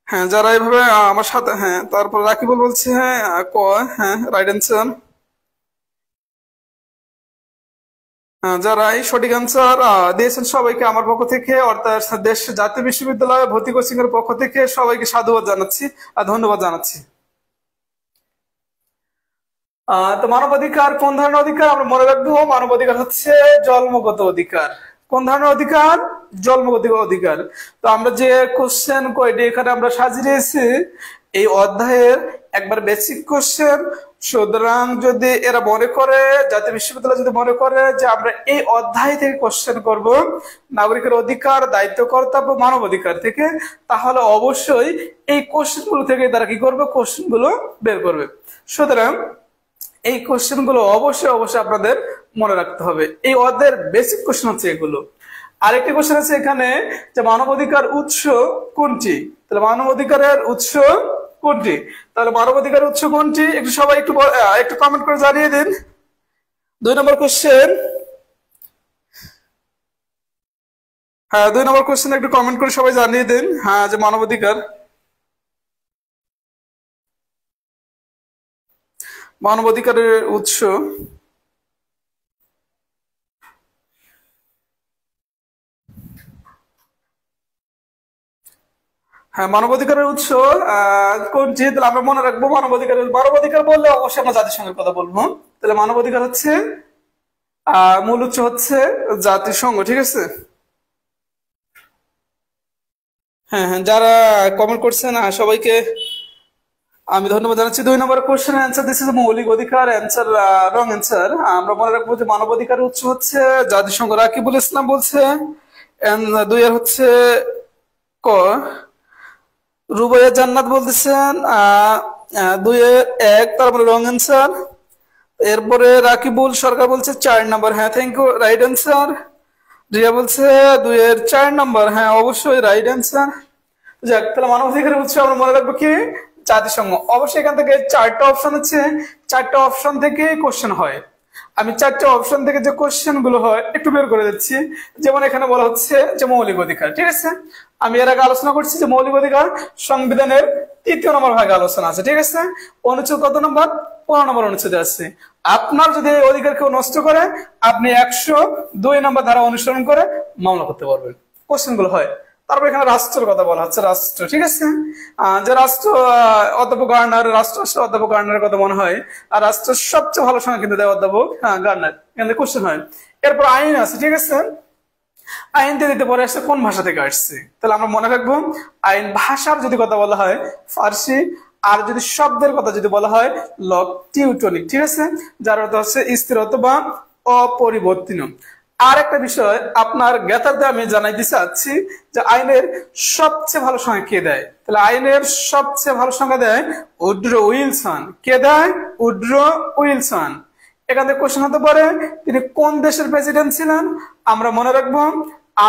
হ্যাঁ, যারা এইভাবে আমার সাথে, হ্যাঁ, তারপর রাকিবুল বলছে হ্যাঁ হ্যাঁ, রাইট অ্যান্সার। যারা এই সঠিক অ্যান্সার দিয়েছেন সবাইকে আমার পক্ষ থেকে, অর্থাৎ দেশ জাতীয় বিশ্ববিদ্যালয় ভর্তি কোচিং এর পক্ষ থেকে সবাইকে সাধুবাদ জানাচ্ছি আর ধন্যবাদ জানাচ্ছি। তো মানবাধিকার কোন ধরনের অধিকার? আমরা মনে রাখবো মানবাধিকার হচ্ছে জন্মগত অধিকার। কোন ধরনের অধিকার? জন্মগত অধিকার। তো আমরা যে কোশ্চেন কয়টি এখানে আমরা সাজিয়েছি এই অধ্যায়ের একবার বেসিক কোশ্চেন, সুতরাং যদি এরা মনে করে, জাতীয় বিশ্ববিদ্যালয় যদি মনে করে যে আমরা এই অধ্যায় থেকে কোশ্চেন করব নাগরিকের অধিকার, দায়িত্ব, কর্তব্য, মানবাধিকার থেকে, তাহলে অবশ্যই এই কোশ্চেন গুলো থেকে তারা কি করবে? কোশ্চেন গুলো বের করবে। সুতরাং এই কোশ্চেন গুলো অবশ্যই অবশ্যই আপনাদের মনে রাখতে হবে। এই অধ্যায়ের বেসিক কোশ্চেন হচ্ছে এগুলো। আরেকটি কোশ্চেন আছে এখানে যে মানবাধিকার উৎস কোনটি? তাহলে মানবাধিকারের উৎস কোনটি? তাহলে মানবাধিকারের উৎস কোনটি? একটু সবাই একটু কমেন্ট করে জানিয়ে দিন। 2 নম্বর কোশ্চেন। হ্যাঁ, 2 নম্বর কোশ্চেন একটু কমেন্ট করে সবাই জানিয়ে দিন। হ্যাঁ, যে মানবাধিকারের উৎস। হ্যাঁ, মানবাধিকারের উৎস কোনটি? তাহলে আমরা মনে রাখবো মানবাধিকার বললে অবশ্যই আমরা জাতিসংঘের কথা বলবো। তাহলে মানবাধিকার হচ্ছে মূল উৎস হচ্ছে জাতিসংঘ। ঠিক আছে। হ্যাঁ হ্যাঁ, যারা কমেন্ট করছেন সবাইকে আমি ধন্যবাদ জানাচ্ছি। 2 নম্বর কোশ্চেন অ্যান্সার দিচ্ছে মৌলিক অধিকার, অ্যান্সার রং অ্যান্সার। আমরা মনে রাখবো যে মানবাধিকারের উৎস হচ্ছে জাতিসংঘ। রাকিবুল ইসলাম বলছে 2 হচ্ছে ক। রুবাইয়া জান্নাত বলতেছেন 2-1, তারপরে রং অ্যান্সার। এরপরে রাকিবুল সরকার বলছে 4 নম্বর। হ্যাঁ, thank you, right answer. Riya বলছে 2-4 নম্বর। হ্যাঁ, অবশ্যই রাইট অ্যান্সার। যাক, তাহলে মানবাধিকারের উৎস আমরা মনে রাখবো কি? জাতিসংঘ। অবশ্যই এখান থেকে 4টা অপশন আছে, 4টা অপশন থেকে কোশ্চেন হয়। আমি 4টা অপশন থেকে যে কোশ্চেন গুলো হয় একটু বের করে দিচ্ছি। যেমন এখানে বলা হচ্ছে যে মৌলিক অধিকার। ঠিক আছে, আমি এর আগে আলোচনা করছি যে মৌলিক অধিকার সংবিধানের 3য় নম্বর ভাগে আলোচনা আছে। ঠিক আছে, অনুচ্ছেদ কত নম্বর? 15 নম্বর অনুচ্ছেদে আছে। আপনার যদি এই অধিকার কেউ নষ্ট করে, আপনি 102 নম্বর ধারা অনুসরণ করে মামলা করতে পারবেন। কোশ্চেন গুলো হয়। তারপর এখানে রাষ্ট্রের কথা বলা হচ্ছে, রাষ্ট্র। ঠিক আছে, যে রাষ্ট্র অধ্যাপক গার্নার, রাষ্ট্র অধ্যাপক গার্নারের কথা মনে হয়। আর রাষ্ট্রের সবচেয়ে ভালো সময় কিন্তু দেয় অধ্যাপক গার্নার। এখানে কোশ্চেন হয়। এরপর আইন আছে। ঠিক আছে, আইন দিয়ে দিতে পরে আসছে কোন ভাষা থেকে আসছে। তাহলে আমরা মনে রাখবো আইন ভাষার যদি কথা বলা হয় ফার্সি, আর যদি শব্দের কথা যদি বলা হয় লক টিউটনিক। ঠিক আছে, যার অর্থ হচ্ছে স্থির অথবা অপরিবর্তনীয়। আর একটা বিষয় আপনার জ্ঞাতার্থে আমি জানাইতে চাচ্ছি যে আইনের সবচেয়ে ভালো সংজ্ঞা কে দেয়? তাহলে আইনের সবচেয়ে ভালো সংজ্ঞা দেয় উড্রো উইলসন। কে দেয়? Woodrow Wilson. এখান থেকে কোশ্চেন হতে পারে তিনি কোন দেশের প্রেসিডেন্ট ছিলেন? আমরা মনে রাখবো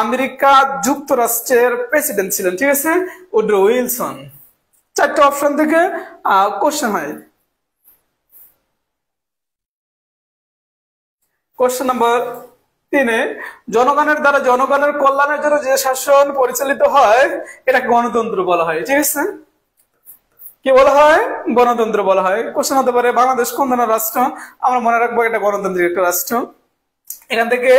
আমেরিকা যুক্তরাষ্ট্রের প্রেসিডেন্ট ছিলেন। ঠিক আছে, উড্রো উইলসন। 4টা অপশন থেকে কোশ্চেন হয়। কোশ্চেন নাম্বার 3, জনগণের দ্বারা জনগণের কল্যাণের জন্য যে শাসন পরিচালিত হয় এটাকে গণতন্ত্র বলা হয়। ঠিক আছে, কি বলা হয়? গণতন্ত্র বলা হয়। কোশ্চেন হতে পারে বাংলাদেশ কোন ধরনের রাষ্ট্র? আমরা মনে রাখবো এটা গণতান্ত্রিক একটা রাষ্ট্র। এখান থেকে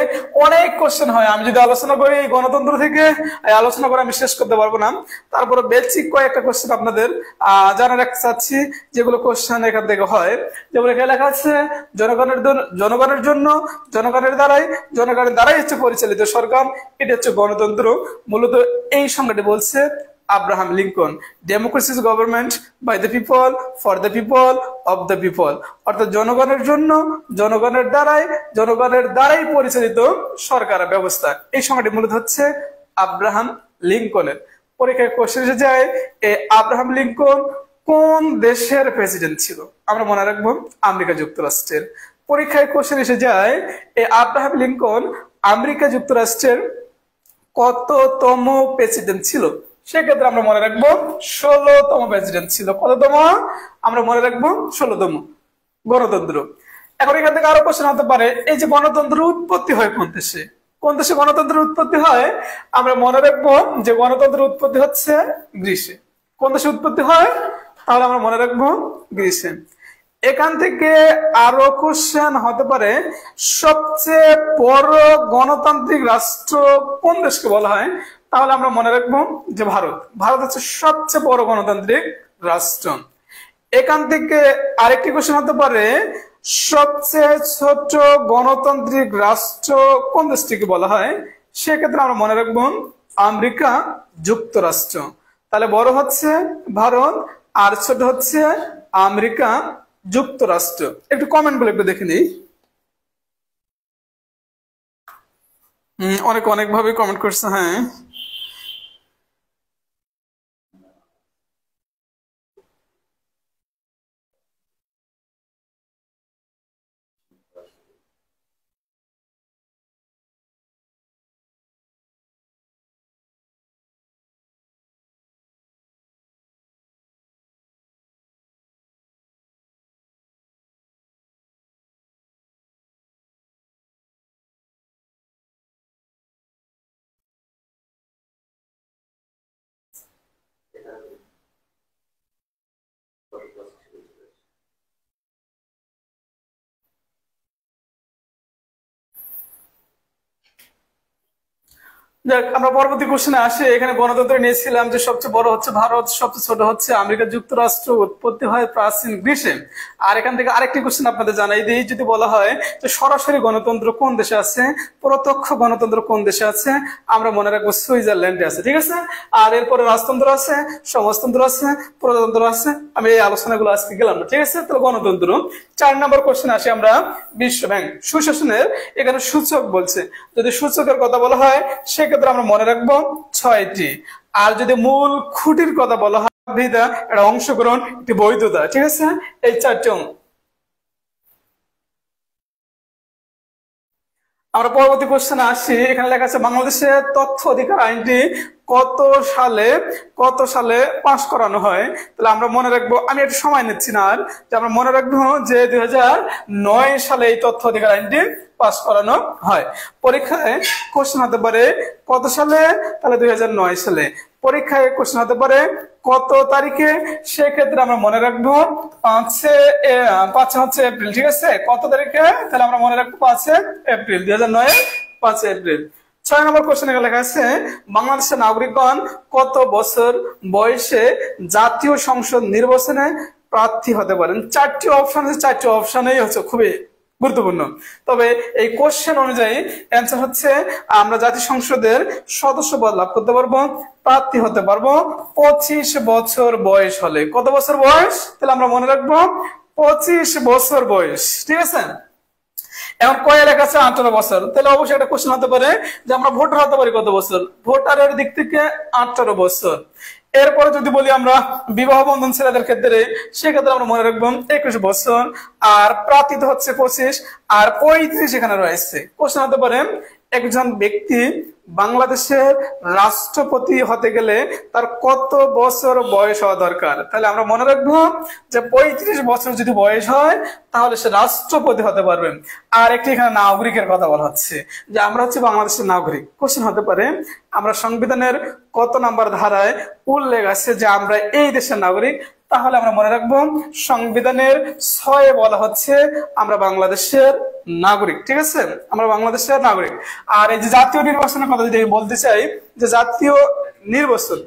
অনেক কোশ্চেন হয়, আমি যদি আলোচনা করি এই গণতন্ত্র থেকে আলোচনা করে আমি শেষ করতে পারবো না। তারপরে বেসিক কয়েকটা কোশ্চেন আপনাদের জানা রাখতে চাচ্ছি, যেগুলো কোশ্চেন এখান থেকে হয়। যেমন এখানে লেখা আছে জনগণের জন্য, জনগণের দ্বারাই হচ্ছে পরিচালিত সরকার, এটা হচ্ছে গণতন্ত্র। মূলত এই সংজ্ঞাটি বলছে Abraham Lincoln. Democracy is government by the people, for the people, of the people. অর্থাৎ জনগণের জন্য, জনগণের দ্বারাই পরিচালিত সরকার ব্যবস্থা। এই সংজ্ঞাটি মূলত হচ্ছে আব্রাহাম লিঙ্কনের। পরীক্ষায় কোশ্চেন এসে যায়, এই আব্রাহাম লিঙ্কন কোন দেশের প্রেসিডেন্ট ছিল? আমরা মনে রাখবো আমেরিকা যুক্তরাষ্ট্রের। পরীক্ষায় কোশ্চেন এসে যায়, এই আব্রাহাম লিঙ্কন আমেরিকা যুক্তরাষ্ট্রের কততম প্রেসিডেন্ট ছিল? সেক্ষেত্রে আমরা মনে রাখবো 16তম প্রেসিডেন্ট ছিল। কততম? আমরা মনে রাখবো 16তম। গণতন্ত্র। এখন এখান থেকে আরো কোশ্চেন হতে পারে, এই যে গণতন্ত্র উৎপত্তি হয় কোন দেশে? কোন দেশে গণতন্ত্রের উৎপত্তি হয়? আমরা মনে রাখবো যে গণতন্ত্রের উৎপত্তি হচ্ছে গ্রিসে। কোন দেশে উৎপত্তি হয়? তাহলে আমরা মনে রাখবো গ্রিসে। এখান থেকে আরো কোশ্চেন হতে পারে, সবচেয়ে বড় গণতান্ত্রিক রাষ্ট্র কোন দেশকে বলা হয়? তাহলে আমরা মনে রাখবো যে ভারত। ভারত হচ্ছে সবচেয়ে বড় গণতান্ত্রিক রাষ্ট্র। এখান থেকে আরেকটি কোশ্চেন হতে পারে, সবচেয়ে ছোট গণতান্ত্রিক রাষ্ট্র কোন দেশটিকে বলা হয়? সেক্ষেত্রে আমরা মনে রাখবো আমেরিকা যুক্তরাষ্ট্র। তাহলে বড় হচ্ছে ভারত আর ছোট হচ্ছে আমেরিকা যুক্তরাষ্ট্র। একটু কমেন্ট গুলো একটু দেখে নিই। অনেক ভাবে কমেন্ট করছে। হ্যাঁ, যাক, আমরা পরবর্তী কোশ্চেনে আসি। এখানে গণতন্ত্র নিয়েছিলাম যে সবচেয়ে বড় হচ্ছে ভারত, সবচেয়ে ছোট হচ্ছে আমেরিকা যুক্তরাষ্ট্র, উৎপত্তি হয় প্রাচীন গ্রিসে। আর এখান থেকে আরেকটি কোশ্চেন আপনাদের জানাই দিই, যদি বলা হয় যে সরাসরি গণতন্ত্র কোন দেশে আছে, প্রত্যক্ষ গণতন্ত্র কোন দেশে আছে, আমরা মনে রাখবো সুইজারল্যান্ডে আছে। ঠিক আছে। আর এরপরে রাজতন্ত্র আছে, সমাজতন্ত্র আছে, প্রজাতন্ত্র আছে। আমি এই আলোচনাগুলো আজকে গেলাম না। ঠিক আছে। তাহলে গণতন্ত্র। 4 নম্বর কোশ্চেন আসি আমরা, বিশ্ব ব্যাংক সুশাসনের এখানে সূচক বলছে। যদি সূচকের কথা বলা হয় সেক্ষেত্রে আমরা মনে রাখবো 6টি। আর যদি মূল খুঁটির কথা বলা হয়, এটা অংশগ্রহণ, একটি বৈধতা। ঠিক আছে। এই 4টি। আমরা পরবর্তী কোশ্চেনে আসি। এখানে লেখা আছে বাংলাদেশের তথ্য অধিকার আইনটি কত সালে পাশ করানো হয়? তাহলে আমরা মনে রাখবো, আমি একটু সময় নিচ্ছি না আর, যে আমরা মনে রাখবো যে 2009 সালে এই তথ্য অধিকার আইনটি পাশ করানো হয়। পরীক্ষায় কোশ্চেন হতে পারে কত সালে? তাহলে 2009 সালে। পরীক্ষায় কোশ্চেন হতে পারে কত তারিখে? সেক্ষেত্রে আমরা মনে রাখবো 5 হচ্ছে এপ্রিল। ঠিক আছে। কত তারিখে? তাহলে আমরা মনে রাখবো 5 এপ্রিল 2009, 5 এপ্রিল। 6 নম্বর কোশ্চেনে লেখা আছে বাংলাদেশের নাগরিকগণ কত বছর বয়সে জাতীয় সংসদ নির্বাচনে প্রার্থী হতে পারেন? 4টি অপশন আছে, 4টি অপশনেই হচ্ছে খুবই গুরুত্বপূর্ণ। তবে এই কোশ্চেন অনুযায়ী অ্যান্সার হচ্ছে আমরা জাতীয় সংসদের সদস্য পদ লাভ করতে পারবো, প্রার্থী হতে পারবো 25 বছর বয়স হলে। কত বছর বয়স? তাহলে আমরা মনে রাখবো 25 বছর বয়স। ঠিক আছে। এখন কয় লেখা আছে 18 বছর। তাহলে অবশ্যই একটা কোশ্চেন হতে পারে যে আমরা ভোটার হতে পারি কত বছর? ভোটারের দিক থেকে 18 বছর। এরপরে যদি বলি আমরা বিবাহ বন্ধন ছেলেদের ক্ষেত্রে, সেক্ষেত্রে আমরা মনে রাখবো 21 বছর। আর প্রার্থিত হচ্ছে 25 আর 35 এখানে রয়েছে। কোশ্চেন হতে পারে একজন ব্যক্তি বাংলাদেশের রাষ্ট্রপতি হতে গেলে তার কত বছর বয়স হওয়া দরকার? তাহলে আমরা মনে রাখবো যে 35 বছর যদি বয়স হয় তাহলে সে রাষ্ট্রপতি হতে পারবে। আর একটি এখানে নাগরিকের কথা বলা হচ্ছে যে আমরা হচ্ছে বাংলাদেশের নাগরিক। কোশ্চেন হতে পারে আমরা সংবিধানের কত নাম্বার ধারায় উল্লেখ আছে যে আমরা এই দেশের নাগরিক? তাহলে আমরা মনে রাখবো সংবিধানের 6 বলা হচ্ছে আমরা বাংলাদেশের নাগরিক। ঠিক আছে, আমরা বাংলাদেশের নাগরিক। আর এই যে জাতীয় নির্বাচনের কথা যদি আমি বলতে চাই, যে জাতীয় নির্বাচন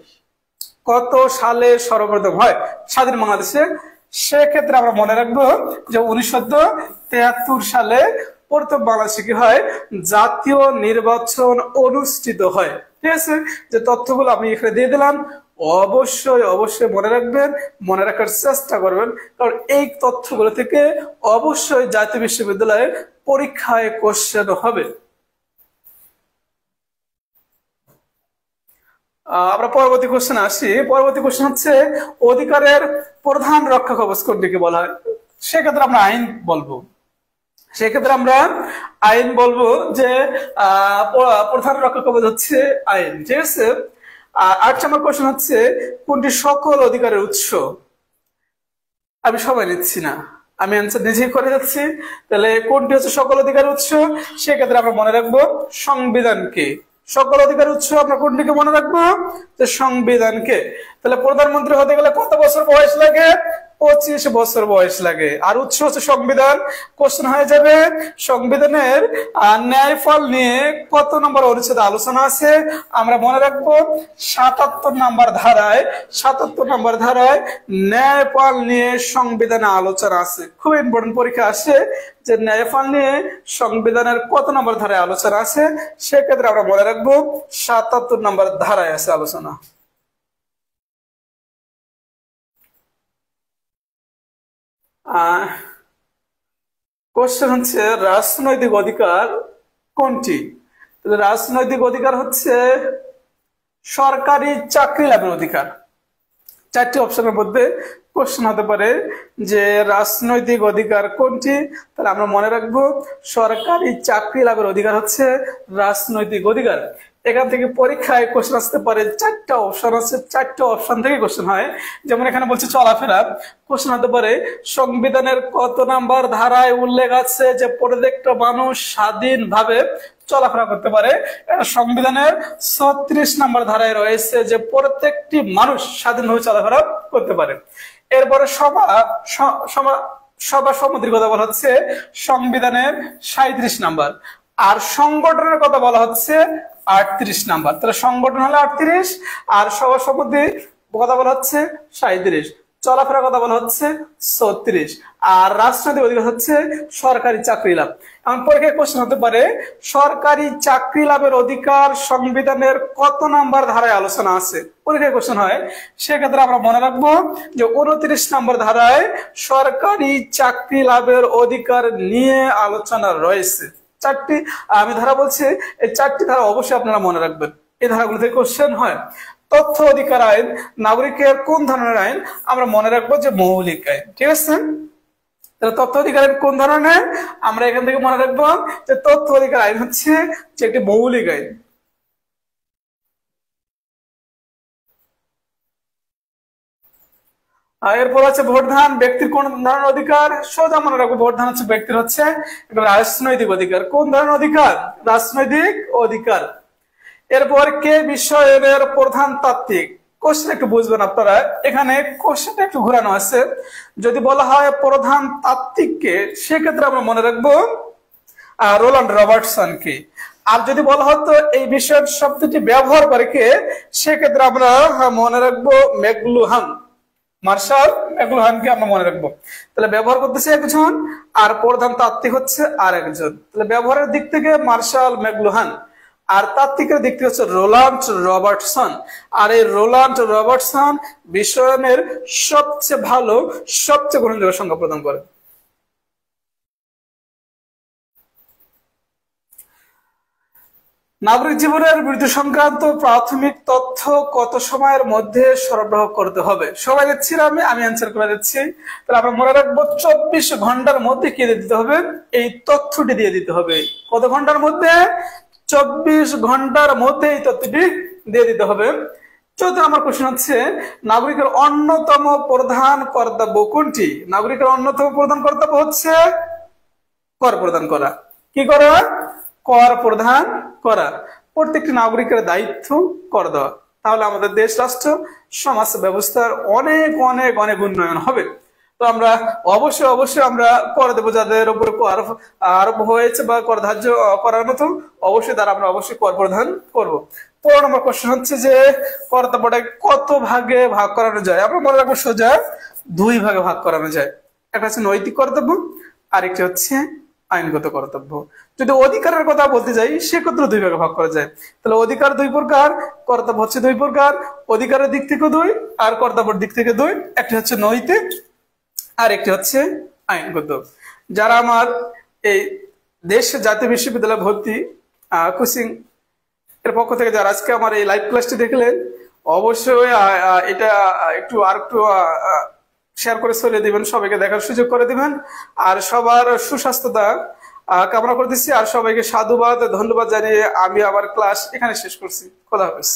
কত সালে সর্বপ্রথম হয় স্বাধীন বাংলাদেশে, সেক্ষেত্রে আমরা মনে রাখবো যে 1973 সালে প্রথম বাংলাদেশে কি হয়, জাতীয় নির্বাচন অনুষ্ঠিত হয়। ঠিক আছে, যে তথ্যগুলো আমি এখানে দিয়ে দিলাম, অবশ্যই অবশ্যই মনে রাখবেন, মনে রাখার চেষ্টা করবেন, কারণ এই তথ্যগুলো থেকে অবশ্যই জাতীয় বিশ্ববিদ্যালয়ে পরীক্ষায় কোশ্চেন হবে। আমরা পরবর্তী কোশ্চেন আসি। পরবর্তী কোশ্চেন হচ্ছে অধিকারের প্রধান রক্ষা কবচ কোনটিকে বলা হয়। সেক্ষেত্রে আমরা আইন বলবো। সেক্ষেত্রে আমরা আইন বলবো যে প্রধান রক্ষা কবচ হচ্ছে আইন। ঠিক আছে, 8 নম্বর কোশ্চেন হচ্ছে কোনটি সকল অধিকারের উৎস। আমি সময় নিচ্ছি না, আমি অ্যান্সার নিজেই করে যাচ্ছি। তাহলে কোনটি হচ্ছে সকল অধিকারের উৎস, সেক্ষেত্রে আমরা মনে রাখবো সংবিধানকে। সকল অধিকারের উৎস আমরা কোনটিকে মনে রাখবো, যে সংবিধানকে। তাহলে প্রধানমন্ত্রী হতে গেলে কত বছর বয়স লাগে, 25 বছর বয়স লাগে। আর উৎস হচ্ছে সংবিধান। কোশ্চেন হয়ে যাবে সংবিধানের ন্যায়ফল নিয়ে কত নম্বর অনুচ্ছেদে আলোচনা আছে, আমরা মনে রাখবো 77 নম্বর ধারায়। 77 নম্বর ধারায় ন্যায়ফল নিয়ে সংবিধানে আলোচনা আছে। খুব ইম্পর্টেন্ট পরীক্ষা আসে যে ন্যায়ফল নিয়ে সংবিধানের কত নম্বর ধারায় আলোচনা আছে, সেক্ষেত্রে আমরা মনে রাখবো 77 নম্বর ধারায় আছে আলোচনা। কোশ্চেন হচ্ছে রাজনৈতিক অধিকার কোনটি। রাজনৈতিক অধিকার হচ্ছে সরকারি চাকরি লাভের অধিকার। 4টি অপশনের মধ্যে কোশ্চেন হতে পারে যে রাজনৈতিক অধিকার কোনটি, তাহলে আমরা মনে রাখবো সরকারি চাকরি লাভের অধিকার হচ্ছে রাজনৈতিক অধিকার। এখান থেকে পরীক্ষায় কোশ্চেন আসতে পারে, 4টা অপশন আছে, 4টা অপশন থেকে কোশ্চেন হয়। যেমন এখানে বলছে চলাফেরা, কোশ্চেন হতে পারে সংবিধানের কত নাম্বার ধারায় উল্লেখ আছে যে প্রত্যেকটা মানুষ স্বাধীনভাবে চলাফেরা করতে পারে। সংবিধানের 36 নম্বর ধারায় রয়েছে যে প্রত্যেকটি মানুষ স্বাধীনভাবে চলাফেরা করতে পারে। এরপরে সভা সমিতির কথা বলা হচ্ছে সংবিধানের 37 নাম্বার। আর সংগঠনের কথা বলা হচ্ছে 38 নাম্বার। তাহলে সংগঠন হলো 38 আর সভা সমিতি কথা বলা হচ্ছে 37, চলাফেরার কথা বলা হচ্ছে 36, আর রাজনৈতিক অধিকার হচ্ছে সরকারি চাকরি লাভ। এমন পরীক্ষায় কোশ্চেন হতে পারে সরকারি চাকরি লাভের অধিকার সংবিধানের কত নাম্বার ধারায় আলোচনা আছে, পরীক্ষায় কোশ্চেন হয়। সেক্ষেত্রে আমরা মনে রাখবো যে 29 নম্বর ধারায় সরকারি চাকরি লাভের অধিকার নিয়ে আলোচনা রয়েছে। 4টি আমি ধারা বলছি, এই 4টি ধারা অবশ্যই আপনারা মনে রাখবেন, এই ধারাগুলো থেকে কোশ্চেন হয়। তথ্য অধিকার আইন নাগরিকের কোন ধরনের আইন, আমরা মনে রাখবো যে মৌলিক আইন। ঠিক আছে, তাহলে তথ্য অধিকার আইন কোন ধরনের, আমরা এখান থেকে মনে রাখবো যে তথ্য অধিকার আইন হচ্ছে যে একটি মৌলিক আইন। এরপর আছে ভোটদান ব্যক্তির কোন ধরনের অধিকার, সোজা মনে রাখবো ভোটদান হচ্ছে ব্যক্তির হচ্ছে রাজনৈতিক অধিকার। কোন ধরনের অধিকার, রাজনৈতিক অধিকার। এরপর কে বিশ্বায়নের প্রধান তাত্ত্বিক, কোশ্চেন একটু বুঝবেন আপনারা, এখানে কোশ্চেনটা একটু ঘোরানো আছে। যদি বলা হয় প্রধান তাত্ত্বিককে, সেক্ষেত্রে আমরা মনে রাখবো রোল্যান্ড রবার্টসনকে। আর যদি বলা হতো এই বিষয়ের শব্দটি ব্যবহার করে কে, সেক্ষেত্রে আমরা মনে রাখবো ম্যাকলুহান, মার্শাল ম্যাকলুহানকে আমরা মনে রাখবো। তাহলে ব্যবহার করতেছে একজন আর প্রধান তাত্ত্বিক হচ্ছে আর একজন। তাহলে ব্যবহারের দিক থেকে মার্শাল ম্যাকলুহান, আর তাত্ত্বিকের দিক থেকে হচ্ছে রোল্যান্ড রবার্টসন। আর এই রোল্যান্ড রবার্টসন বিশ্বায়নের সবচেয়ে ভালো, সবচেয়ে গ্রহণযোগ্য সংজ্ঞা প্রদান করে। নাগরিক জীবনের মৃত্যু সংক্রান্ত প্রাথমিক তথ্য কত সময়ের মধ্যে সরবরাহ করতে হবে, সবাই দিচ্ছি আমি অ্যান্সার করে দিচ্ছি। তাহলে আমরা মনে রাখবো 24 ঘন্টার মধ্যে কি দিয়ে দিতে হবে, এই তথ্যটি দিয়ে দিতে হবে। কত ঘন্টার মধ্যে, 24 ঘন্টার মধ্যে এই তথ্যটি দিয়ে দিতে হবে। 14 নম্বর কোশ্চেন হচ্ছে নাগরিকের অন্যতম প্রধান কর্তব্য কোনটি। নাগরিকের অন্যতম প্রধান কর্তব্য হচ্ছে কর প্রদান করা। কি করা, কর প্রদান করা। প্রত্যেকটি নাগরিকের দায়িত্ব কর দেওয়া। তাহলে আমাদের দেশ রাষ্ট্র সমাজ ব্যবস্থার অনেক অনেক অনেক উন্নয়ন হবে। তো আমরা অবশ্যই আমরা কর দেবো, যাদের উপরে কর আরোপ হয়েছে বা কর ধার্য করার মতো, অবশ্যই তারা আমরা অবশ্যই কর প্রদান করবো। 15 নম্বর কোশ্চেন হচ্ছে যে কর্তব্যটা কত ভাগে ভাগ করানো যায়? আমরা মনে রাখবো সোজা 2 ভাগে ভাগ করানো যায়। একটা হচ্ছে নৈতিক কর্তব্য, আরেকটি হচ্ছে আইনগত কর্তব্য। যদি অধিকারের কথা বলতে যাই সেক্ষেত্রে 2 ভাগে ভাগ করা যায়। তাহলে অধিকার 2 প্রকার, কর্তব্য হচ্ছে 2 প্রকার। অধিকারের দিক থেকে 2 আর কর্তব্যের দিক থেকে 2। একটি হচ্ছে নৈতিক আর একটি হচ্ছে আইনগত। যারা আমার এই দেশ জাতীয় বিশ্ববিদ্যালয় ভর্তি কোচিং এর পক্ষ থেকে যারা আজকে আমার এই লাইভ ক্লাসটি দেখলেন, অবশ্যই এটা একটু শেয়ার করে ছড়িয়ে দিবেন, সবাইকে দেখার সুযোগ করে দিবেন। আর সবার সুস্বাস্থ্যতা কামনা করতেছি। আর সবাইকে সাধুবাদ ধন্যবাদ জানিয়ে আমি আমার ক্লাস এখানে শেষ করছি। খোদা হাফেজ।